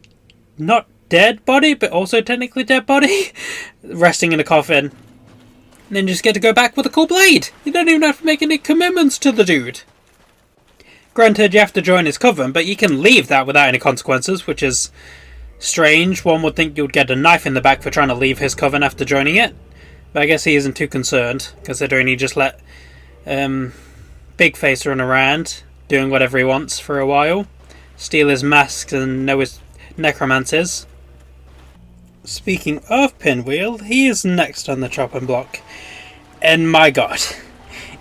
not dead body, but also technically dead body, resting in a coffin. And then just get to go back with a cool blade. You don't even have to make any commitments to the dude. Granted, you have to join his coven, but you can leave that without any consequences, which is strange. One would think you'd get a knife in the back for trying to leave his coven after joining it. But I guess he isn't too concerned, considering he just let Big Face run around, doing whatever he wants for a while. Steal his masks and know his necromancies. Speaking of Pinwheel, he is next on the chopping block. And my god,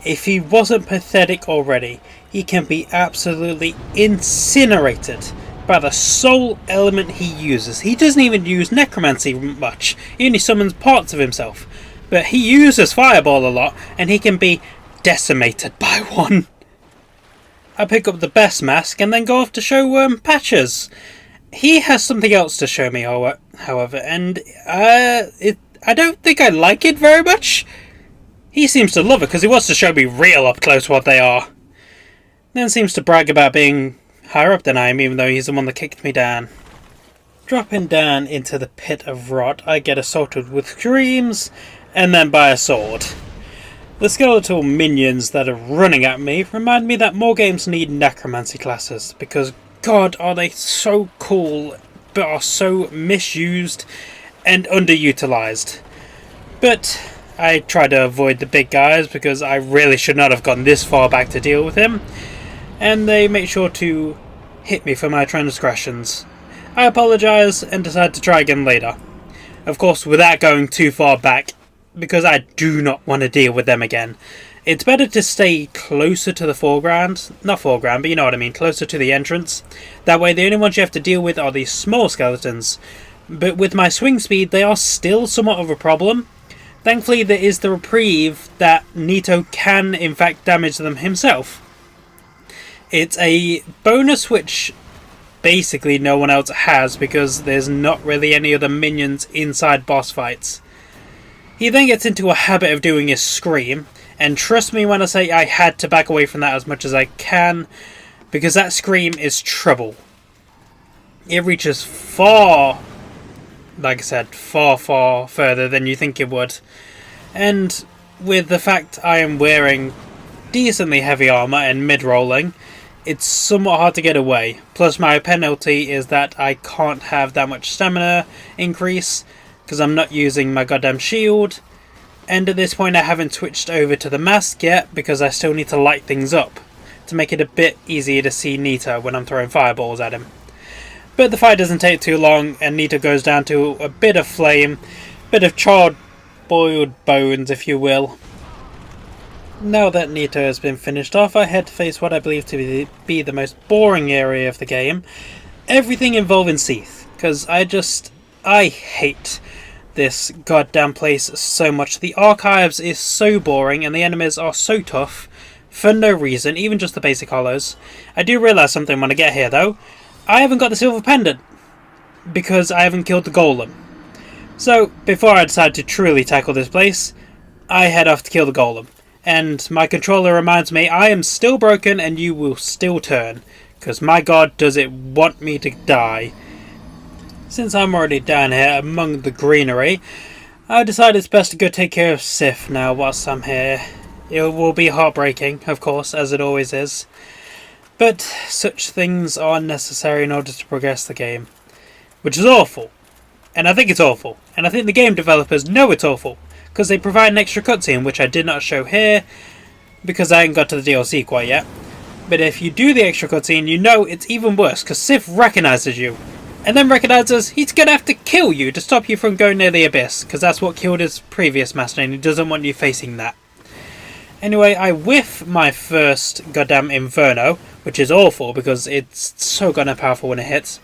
if he wasn't pathetic already, he can be absolutely incinerated by the sole element he uses. He doesn't even use necromancy much, he only summons parts of himself. But he uses Fireball a lot, and he can be decimated by one. I pick up the best mask and then go off to show Patches. He has something else to show me, however, and I don't think I like it very much. He seems to love it because he wants to show me real up close what they are. Then seems to brag about being higher up than I am, even though he's the one that kicked me down. Dropping down into the pit of rot, I get assaulted with screams, and then by a sword. The skeletal minions that are running at me remind me that more games need necromancy classes, because god are they so cool, but are so misused and underutilized. But I try to avoid the big guys because I really should not have gone this far back to deal with him, and they make sure to hit me for my transgressions. I apologise and decide to try again later. Of course, without going too far back, because I do not want to deal with them again. It's better to stay closer to the foreground. Not foreground, but you know what I mean. Closer to the entrance. That way the only ones you have to deal with are these small skeletons. But with my swing speed, they are still somewhat of a problem. Thankfully, there is the reprieve that Nito can, in fact, damage them himself. It's a bonus which basically no one else has, because there's not really any other minions inside boss fights. He then gets into a habit of doing his scream. And trust me when I say I had to back away from that as much as I can, because that scream is trouble. It reaches far, like I said, far further than you think it would. And with the fact I am wearing decently heavy armour and mid-rolling, it's somewhat hard to get away. Plus my penalty is that I can't have that much stamina increase, because I'm not using my goddamn shield. And at this point I haven't switched over to the mask yet, because I still need to light things up to make it a bit easier to see Nito when I'm throwing fireballs at him. But the fight doesn't take too long, and Nito goes down to a bit of flame, bit of charred boiled bones if you will. Now that Nito has been finished off, I head to face what I believe to be the most boring area of the game. Everything involving Seath, because I hate this goddamn place so much. The archives is so boring and the enemies are so tough for no reason, even just the basic hollows. I do realise something when I get here though. I haven't got the silver pendant because I haven't killed the golem. So before I decide to truly tackle this place, I head off to kill the golem. And my controller reminds me I am still broken and you will still turn, because my god does it want me to die. Since I'm already down here among the greenery, I decided it's best to go take care of Sif now whilst I'm here. It will be heartbreaking, of course, as it always is. But such things are necessary in order to progress the game. Which is awful. And I think it's awful. And I think the game developers know it's awful, because they provide an extra cutscene, which I did not show here, because I ain't got to the DLC quite yet. But if you do the extra cutscene, you know it's even worse, because Sif recognises you. And then recognises he's going to have to kill you to stop you from going near the abyss, because that's what killed his previous master and he doesn't want you facing that. Anyway, I whiff my first goddamn Inferno, which is awful because it's so goddamn powerful when it hits.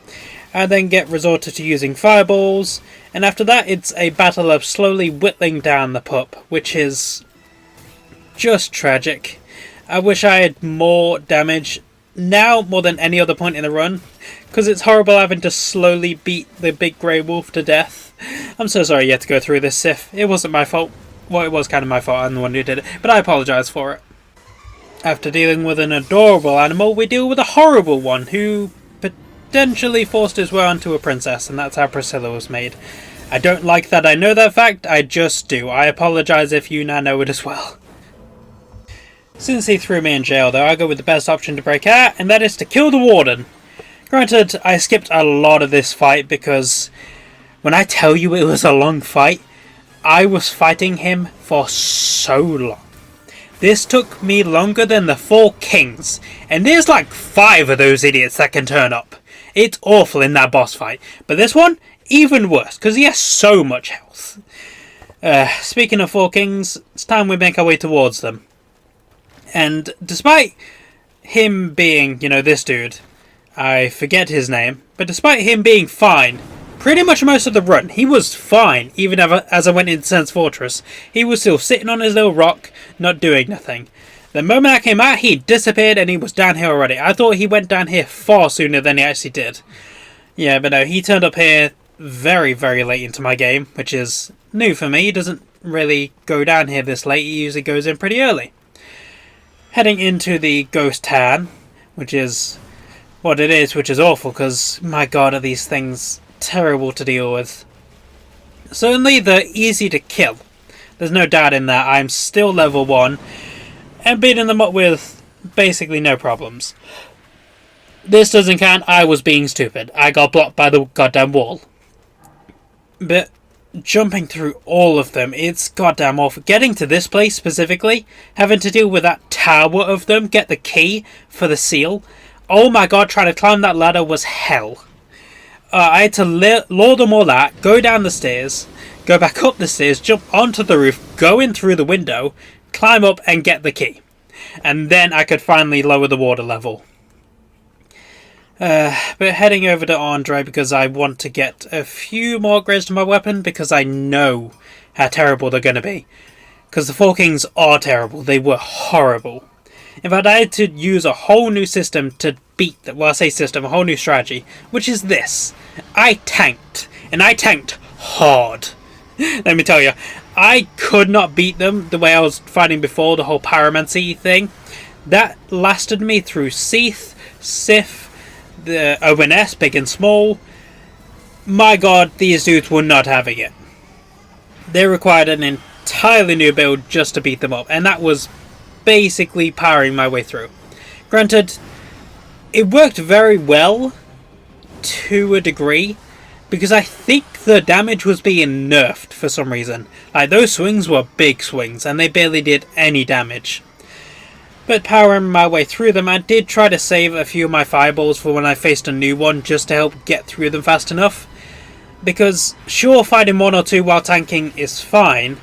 I then get resorted to using fireballs, and after that it's a battle of slowly whittling down the pup, which is just tragic. I wish I had more damage now more than any other point in the run, because it's horrible having to slowly beat the big grey wolf to death. I'm so sorry you had to go through this, Sif. It wasn't my fault. Well, it was kind of my fault, I'm the one who did it, but I apologise for it. After dealing with an adorable animal, we deal with a horrible one who potentially forced his way onto a princess, and that's how Priscilla was made. I don't like that I know that fact, I just do. I apologise if you now know it as well. Since he threw me in jail though, I go with the best option to break out, and that is to kill the warden. Granted, I skipped a lot of this fight because when I tell you it was a long fight, I was fighting him for so long. This took me longer than the 4 kings, and there's like 5 of those idiots that can turn up. It's awful in that boss fight, but this one, even worse, because he has so much health. Speaking of 4 kings, it's time we make our way towards them. And despite him being, this dude, I forget his name, but despite him being fine, pretty much most of the run, he was fine, even as I went into Sense Fortress. He was still sitting on his little rock, not doing nothing. The moment I came out, he disappeared and he was down here already. I thought he went down here far sooner than he actually did. Yeah, but no, he turned up here very, very late into my game, which is new for me. He doesn't really go down here this late, he usually goes in pretty early. Heading into the Ghost Town, which is what it is, which is awful, because my god are these things terrible to deal with. Certainly they're easy to kill. There's no doubt in that. I'm still level 1 and beating them up with basically no problems. This doesn't count, I was being stupid. I got blocked by the goddamn wall. But jumping through all of them, it's goddamn awful. Getting to this place specifically, having to deal with that tower of them, get the key for the seal. Oh my god, trying to climb that ladder was hell. I had to lure them all out, go down the stairs, go back up the stairs, jump onto the roof, go in through the window, climb up and get the key. And then I could finally lower the water level. But heading over to Andre because I want to get a few more upgrades to my weapon because I know how terrible they're going to be. Because the 4 kings are terrible. They were horrible. In fact, I had to use a whole new system to beat them. Well, I say system, a whole new strategy. Which is this. I tanked. And I tanked hard. Let me tell you. I could not beat them the way I was fighting before, the whole pyromancy thing. That lasted me through Seath, Sif, the ONS, big and small. My god, these dudes were not having it. They required an entirely new build just to beat them up, and that was basically powering my way through. Granted, it worked very well to a degree, because I think the damage was being nerfed for some reason. Like, those swings were big swings, and they barely did any damage. But powering my way through them, I did try to save a few of my fireballs for when I faced a new one, just to help get through them fast enough. Because, sure, fighting 1 or 2 while tanking is fine.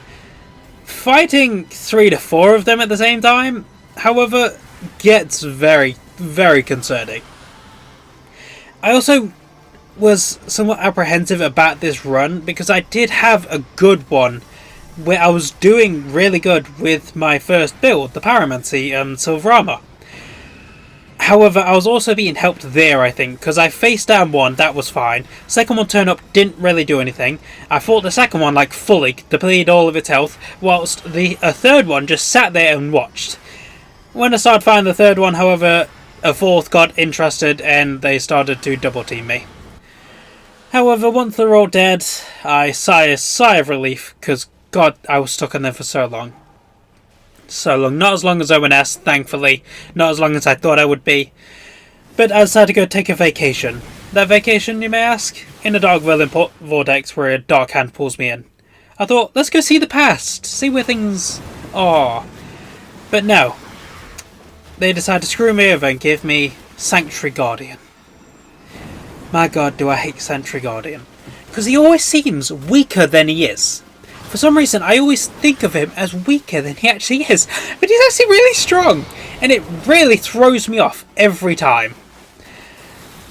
Fighting 3 to 4 of them at the same time, however, gets very, very concerning. I also was somewhat apprehensive about this run, because I did have a good one where I was doing really good with my first build, the Pyromancy Silver Armor. However, I was also being helped there, I think, because I faced down one, that was fine. Second one turned up, didn't really do anything. I fought the second one like fully, depleted all of its health, whilst a third one just sat there and watched. When I started fighting the third one, however, a fourth got interested and they started to double team me. However, once they're all dead, I sigh a sigh of relief, because god, I was stuck on them for so long. So long. Not as long as ONS, thankfully. Not as long as I thought I would be. But I decided to go take a vacation. That vacation, you may ask? In a dark vortex where a dark hand pulls me in. I thought, let's go see the past. See where things are. But no. They decided to screw me over and give me Sanctuary Guardian. My god, do I hate Sanctuary Guardian. Because he always seems weaker than he is. for some reason I always think of him as weaker than he actually is. But he's actually really strong, and it really throws me off every time.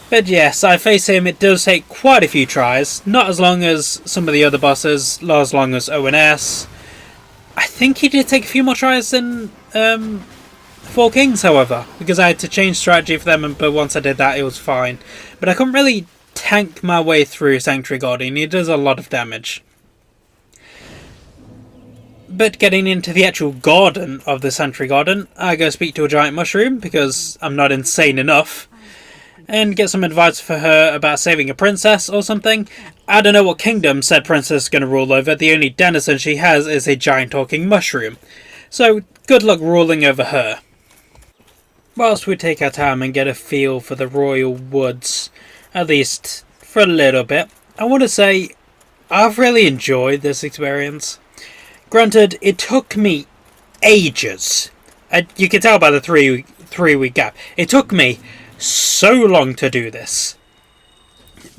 But yes, I face him, it does take quite a few tries. Not as long as some of the other bosses, not as long as ONS. I think he did take a few more tries than Four Kings, however, because I had to change strategy for them, but once I did that, it was fine. But I couldn't really tank my way through Sanctuary Guardian. He does a lot of damage. But getting into the actual garden of the Sanctuary Garden, I go speak to a giant mushroom, because I'm not insane enough, and get some advice for her about saving a princess or something. I don't know what kingdom said princess is going to rule over. The only denizen she has is a giant talking mushroom. So, good luck ruling over her. Whilst we take our time and get a feel for the royal woods, at least for a little bit, I want to say I've really enjoyed this experience. Granted, it took me ages. You can tell by the three-week gap. It took me so long to do this.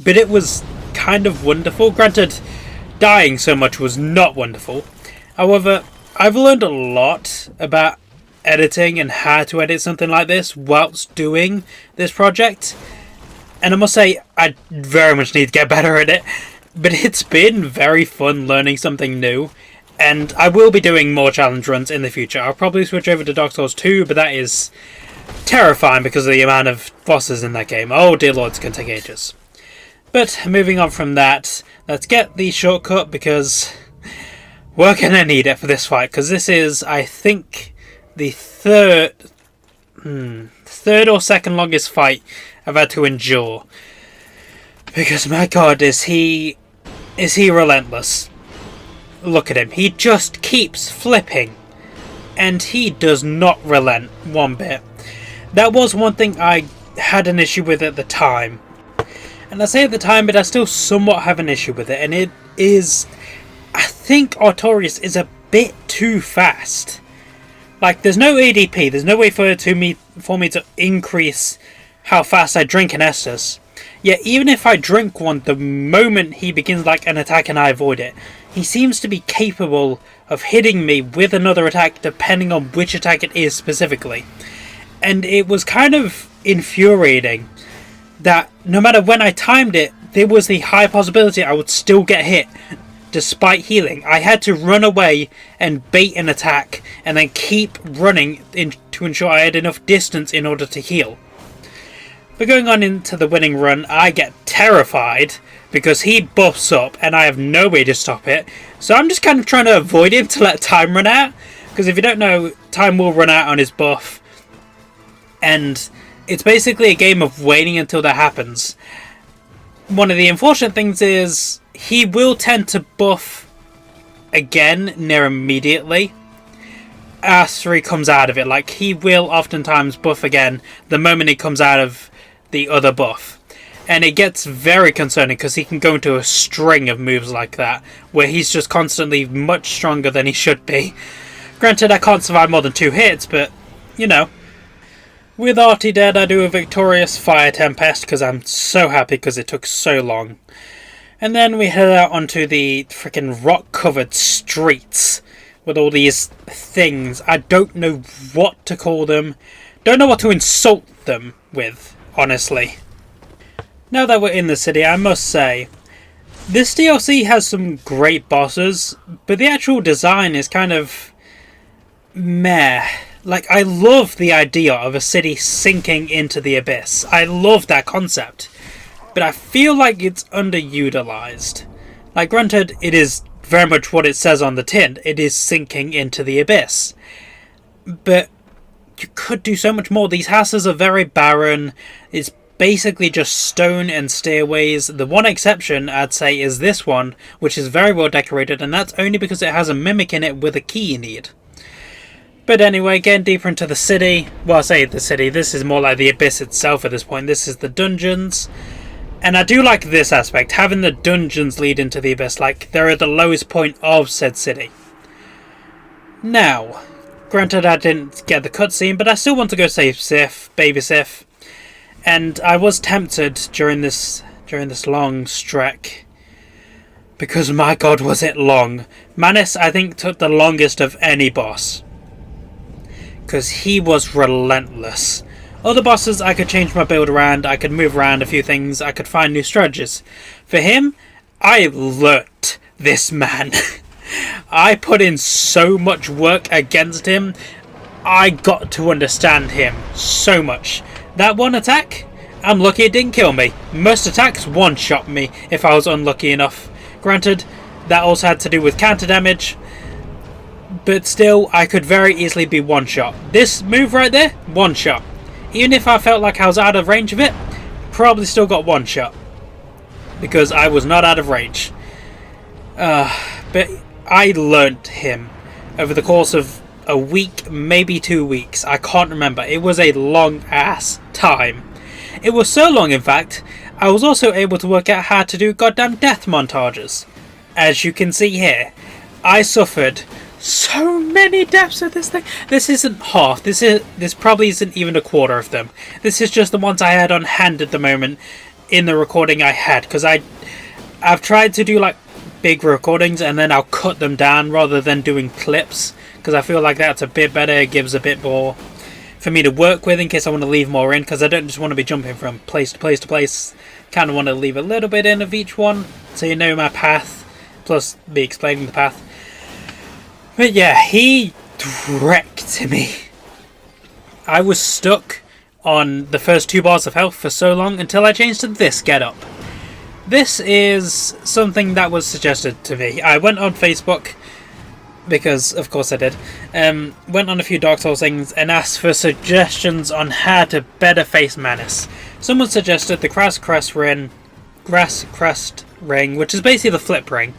But it was kind of wonderful. Granted, dying so much was not wonderful. However, I've learned a lot about editing and how to edit something like this whilst doing this project. And I must say, I very much need to get better at it. But it's been very fun learning something new. And I will be doing more challenge runs in the future. I'll probably switch over to Dark Souls 2, but that is terrifying because of the amount of bosses in that game. Oh dear lord, it's going to take ages. But moving on from that, let's get the shortcut because we're going to need it for this fight. Because this is, I think, the third or second longest fight I've had to endure. Because my god, is he relentless. Look at him, he just keeps flipping. And he does not relent one bit. That was one thing I had an issue with at the time. And I say at the time, but I still somewhat have an issue with it. And it is, I think Artorias is a bit too fast. Like, there's no ADP, there's no way for me to increase how fast I drink an Estus. Yet even if I drink one, the moment he begins like an attack and I avoid it, he seems to be capable of hitting me with another attack depending on which attack it is specifically. And it was kind of infuriating that no matter when I timed it, there was the high possibility I would still get hit despite healing. I had to run away and bait an attack and then keep running to ensure I had enough distance in order to heal. But going on into the winning run, I get terrified because he buffs up and I have no way to stop it. So I'm just kind of trying to avoid him to let time run out. Because if you don't know, time will run out on his buff. And it's basically a game of waiting until that happens. One of the unfortunate things is he will tend to buff again near immediately after he comes out of it. Like, he will oftentimes buff again the moment he comes out of the other buff. And it gets very concerning because he can go into a string of moves like that where he's just constantly much stronger than he should be. Granted, I can't survive more than 2 hits, but, you know. With Artie dead, I do a victorious Fire Tempest because I'm so happy because it took so long. And then we head out onto the freaking rock-covered streets with all these things. I don't know what to call them. Don't know what to insult them with, honestly. Now that we're in the city, I must say, this DLC has some great bosses, but the actual design is kind of meh. Like, I love the idea of a city sinking into the abyss. I love that concept. But I feel like it's underutilized. Like, granted, it is very much what it says on the tin. It is sinking into the abyss. But you could do so much more. These houses are very barren. It's basically just stone and stairways. The one exception, I'd say, is this one, which is very well decorated, and that's only because it has a mimic in it with a key you need. But anyway, getting deeper into the city. Well, I say the city, this is more like the abyss itself at this point. This is the dungeons. And I do like this aspect, having the dungeons lead into the abyss, like they're at the lowest point of said city. Now, granted I didn't get the cutscene, but I still want to go save Sif, baby Sif. And I was tempted during this long trek because my god was it long. Manus, I think, took the longest of any boss, because he was relentless. Other bosses, I could change my build around, I could move around a few things, I could find new strategies. For him, I learnt this man. I put in so much work against him. I got to understand him so much. That one attack, I'm lucky it didn't kill me. Most attacks one-shot me if I was unlucky enough. Granted, that also had to do with counter damage, but still, I could very easily be one-shot. This move right there, one-shot. Even if I felt like I was out of range of it, probably still got one-shot, because I was not out of range. But I learnt him over the course of a week, maybe 2 weeks. I can't remember. It was a long-ass time. It was so long, in fact, I was also able to work out how to do goddamn death montages. As you can see here, I suffered so many deaths of this thing. This isn't half. This probably isn't even a quarter of them. This is just the ones I had on hand at the moment in the recording I had, because I've tried to do like big recordings and then I'll cut them down rather than doing clips, because I feel like that's a bit better. It gives a bit more for me to work with in case I want to leave more in, because I don't just want to be jumping from place to place to place. Kind of want to leave a little bit in of each one so you know my path, plus me explaining the path. But yeah, he wrecked me. I was stuck on the first 2 bars of health for so long until I changed to this getup. This is something that was suggested to me. I went on Facebook, because of course I did, went on a few Dark Souls things and asked for suggestions on how to better face Manus. Someone suggested the Grass Crest Ring, which is basically the flip ring,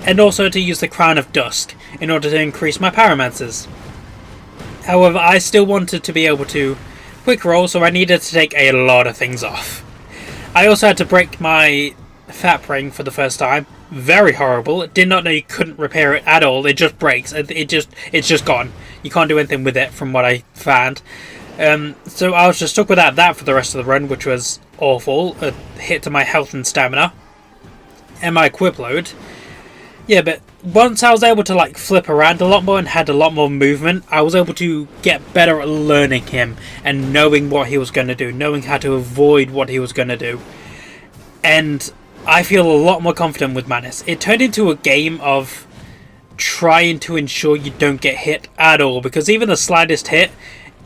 and also to use the Crown of Dusk in order to increase my pyromancies. However, I still wanted to be able to quick roll, so I needed to take a lot of things off. I also had to break my Fat Ring for the first time. Very horrible. Did not know you couldn't repair it at all. It just breaks. It's just gone. You can't do anything with it from what I found. So I was just stuck without that for the rest of the run, which was awful. A hit to my health and stamina and my equip load. Yeah, but once I was able to like flip around a lot more and had a lot more movement, I was able to get better at learning him and knowing what he was going to do, knowing how to avoid what he was going to do. And I feel a lot more confident with Manus. It turned into a game of trying to ensure you don't get hit at all, because even the slightest hit,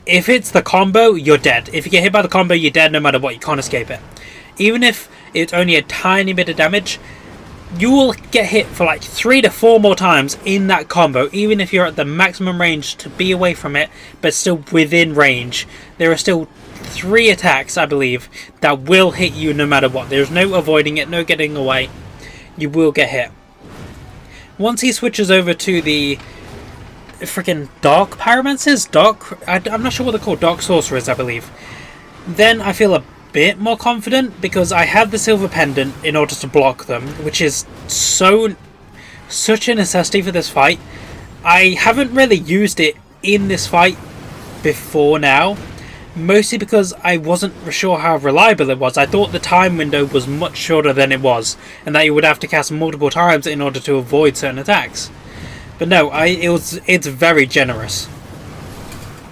if it's the combo, you're dead. If you get hit by the combo, you're dead no matter what. You can't escape it. Even if it's only a tiny bit of damage, you will get hit for like 3 to 4 more times in that combo, even if you're at the maximum range to be away from it, but still within range. There are still 3 attacks, I believe, that will hit you no matter what. There's no avoiding it, no getting away. You will get hit. Once he switches over to the freaking Dark Pyromancers, I'm not sure what they're called, Dark Sorcerers, I believe. Then I feel a bit more confident, because I have the Silver Pendant in order to block them, which is such a necessity for this fight. I haven't really used it in this fight before now, mostly because I wasn't sure how reliable it was. I thought the time window was much shorter than it was, and that you would have to cast multiple times in order to avoid certain attacks. But no, it's very generous.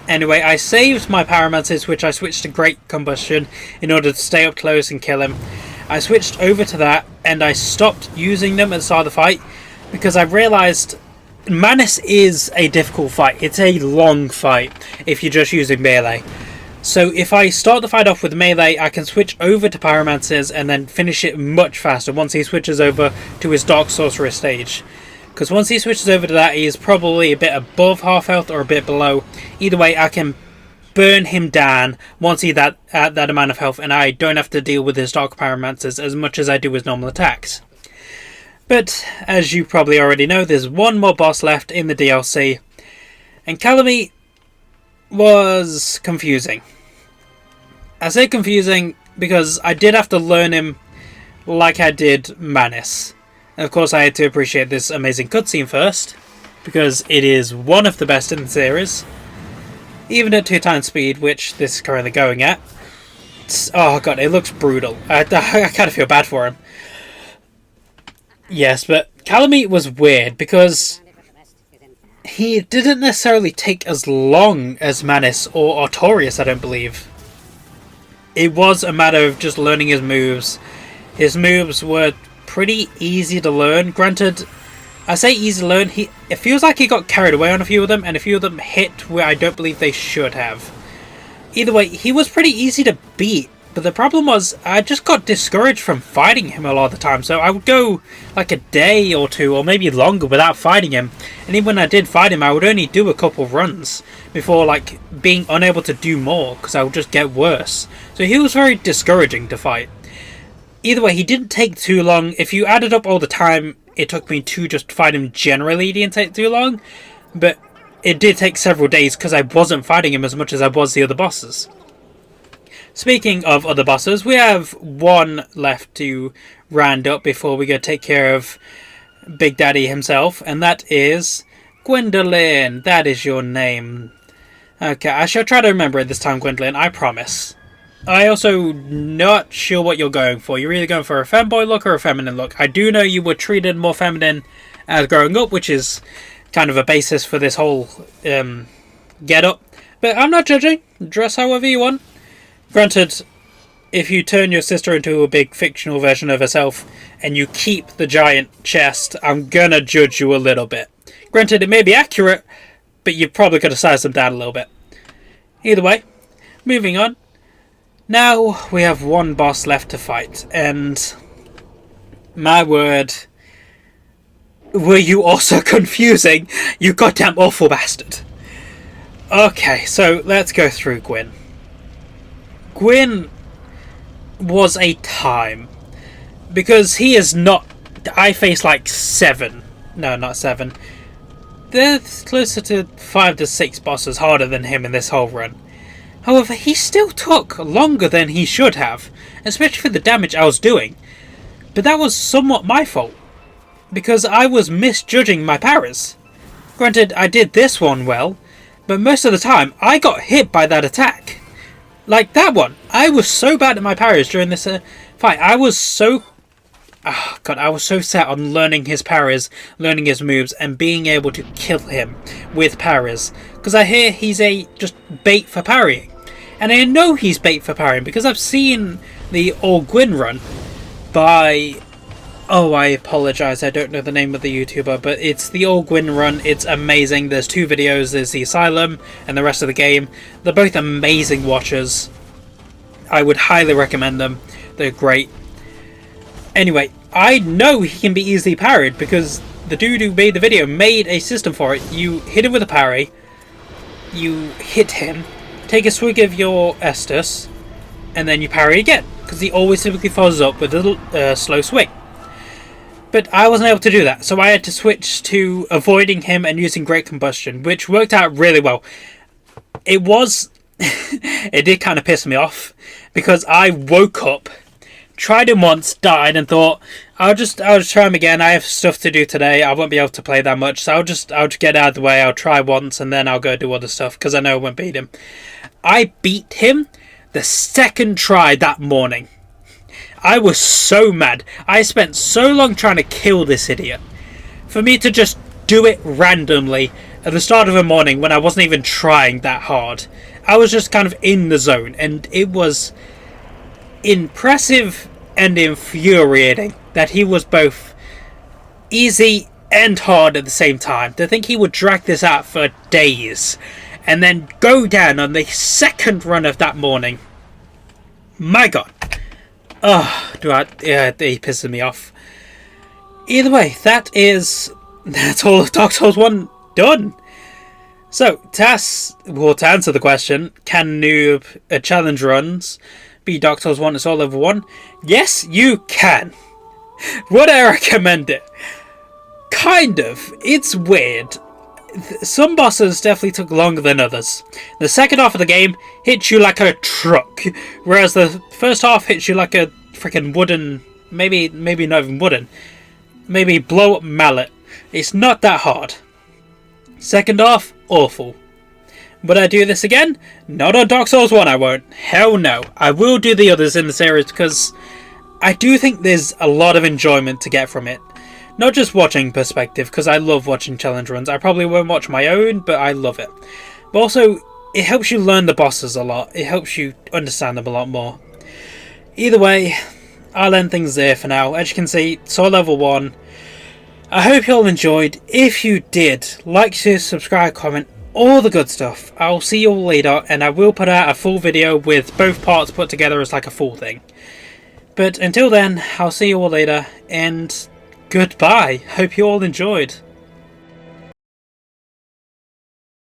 Anyway, I saved my Pyromancers, which I switched to Great Combustion in order to stay up close and kill him. I switched over to that, and I stopped using them at the start of the fight, because I realised Manus is a difficult fight. It's a long fight if you're just using melee. So if I start the fight off with melee, I can switch over to Pyromancers and then finish it much faster once he switches over to his Dark Sorcerer stage. Because once he switches over to that, he is probably a bit above half health or a bit below. Either way, I can burn him down once he's at that amount of health, and I don't have to deal with his Dark Pyromancers as much as I do his normal attacks. But, as you probably already know, there's one more boss left in the DLC, and Calamity was confusing. I say confusing because I did have to learn him like I did Manus. And of course I had to appreciate this amazing cutscene first, because it is one of the best in the series. Even at 2 times speed, which this is currently going at. Oh god, it looks brutal. I kind of feel bad for him. Yes, but Calamite was weird because he didn't necessarily take as long as Manus or Artorias, I don't believe. It was a matter of just learning his moves. His moves were pretty easy to learn. Granted, I say easy to learn, it feels like he got carried away on a few of them, and a few of them hit where I don't believe they should have. Either way, he was pretty easy to beat, but the problem was I just got discouraged from fighting him a lot of the time, so I would go like a day or two, or maybe longer, without fighting him, and even when I did fight him, I would only do a couple runs before like being unable to do more, because I would just get worse. So he was very discouraging to fight. Either way, he didn't take too long. If you added up all the time it took me to just fight him generally, it didn't take too long, but it did take several days because I wasn't fighting him as much as I was the other bosses. Speaking of other bosses, we have one left to round up before we go take care of Big Daddy himself, and that is Gwendolyn. That is your name. Okay, I shall try to remember it this time, Gwendolyn, I promise. I also not sure what you're going for. You're either going for a femboy look or a feminine look. I do know you were treated more feminine as growing up, which is kind of a basis for this whole get-up. But I'm not judging. Dress however you want. Granted, if you turn your sister into a big fictional version of herself and you keep the giant chest, I'm gonna judge you a little bit. Granted, it may be accurate, but you've probably got to size them down a little bit. Either way, moving on. Now we have one boss left to fight, and my word, were you also confusing, you goddamn awful bastard. Okay, so let's go through Gwyn. Gwyn was a time, because he is not, I faced like 7, no not 7, there's closer to 5 to 6 bosses harder than him in this whole run. However, he still took longer than he should have, especially for the damage I was doing. But that was somewhat my fault, because I was misjudging my parries. Granted, I did this one well, but most of the time, I got hit by that attack. Like that one, I was so bad at my parries during this fight. I was so set on learning his parries, learning his moves, and being able to kill him with parries. Because I hear he's just bait for parrying. And I know he's bait for parrying because I've seen the old Gwyn run by... Oh, I apologise, I don't know the name of the YouTuber, but it's the old Gwyn run. It's amazing. There's 2 videos. There's the Asylum and the rest of the game. They're both amazing watchers. I would highly recommend them. They're great. Anyway, I know he can be easily parried because the dude who made the video made a system for it. You hit him with a parry, you hit him, take a swig of your Estus, and then you parry again, because he always typically follows up with a slow swing. But I wasn't able to do that, so I had to switch to avoiding him and using Great Combustion, which worked out really well. It was... it did kind of piss me off, because I woke up, tried him once, died, and thought, I'll just try him again. I have stuff to do today. I won't be able to play that much, so I'll just get out of the way. I'll try once, and then I'll go do other stuff, because I know I won't beat him. I beat him the second try that morning. I was so mad. I spent so long trying to kill this idiot. For me to just do it randomly at the start of the morning when I wasn't even trying that hard. I was just kind of in the zone, and it was impressive and infuriating that he was both easy and hard at the same time. To think he would drag this out for days and then go down on the second run of that morning. My god. He pisses me off. Either way, that's all of Dark Souls 1 done. So, to answer the question, can noob challenge runs be Dark Souls 1 It's all level 1? Yes, you can. Would I recommend it? Kind of. It's weird. Some bosses definitely took longer than others. The second half of the game hits you like a truck, whereas the first half hits you like a freaking wooden, maybe not even wooden, maybe blow up mallet. It's not that hard. Second half, awful. Would I do this again? Not on Dark Souls 1 I won't. Hell no. I will do the others in the series because I do think there's a lot of enjoyment to get from it. Not just watching perspective, because I love watching challenge runs. I probably won't watch my own, but I love it. But also, it helps you learn the bosses a lot. It helps you understand them a lot more. Either way, I'll end things there for now. As you can see, Soul Level 1. I hope you all enjoyed. If you did, like, share, subscribe, comment, all the good stuff. I'll see you all later, and I will put out a full video with both parts put together as like a full thing. But until then, I'll see you all later, and goodbye. Hope you all enjoyed.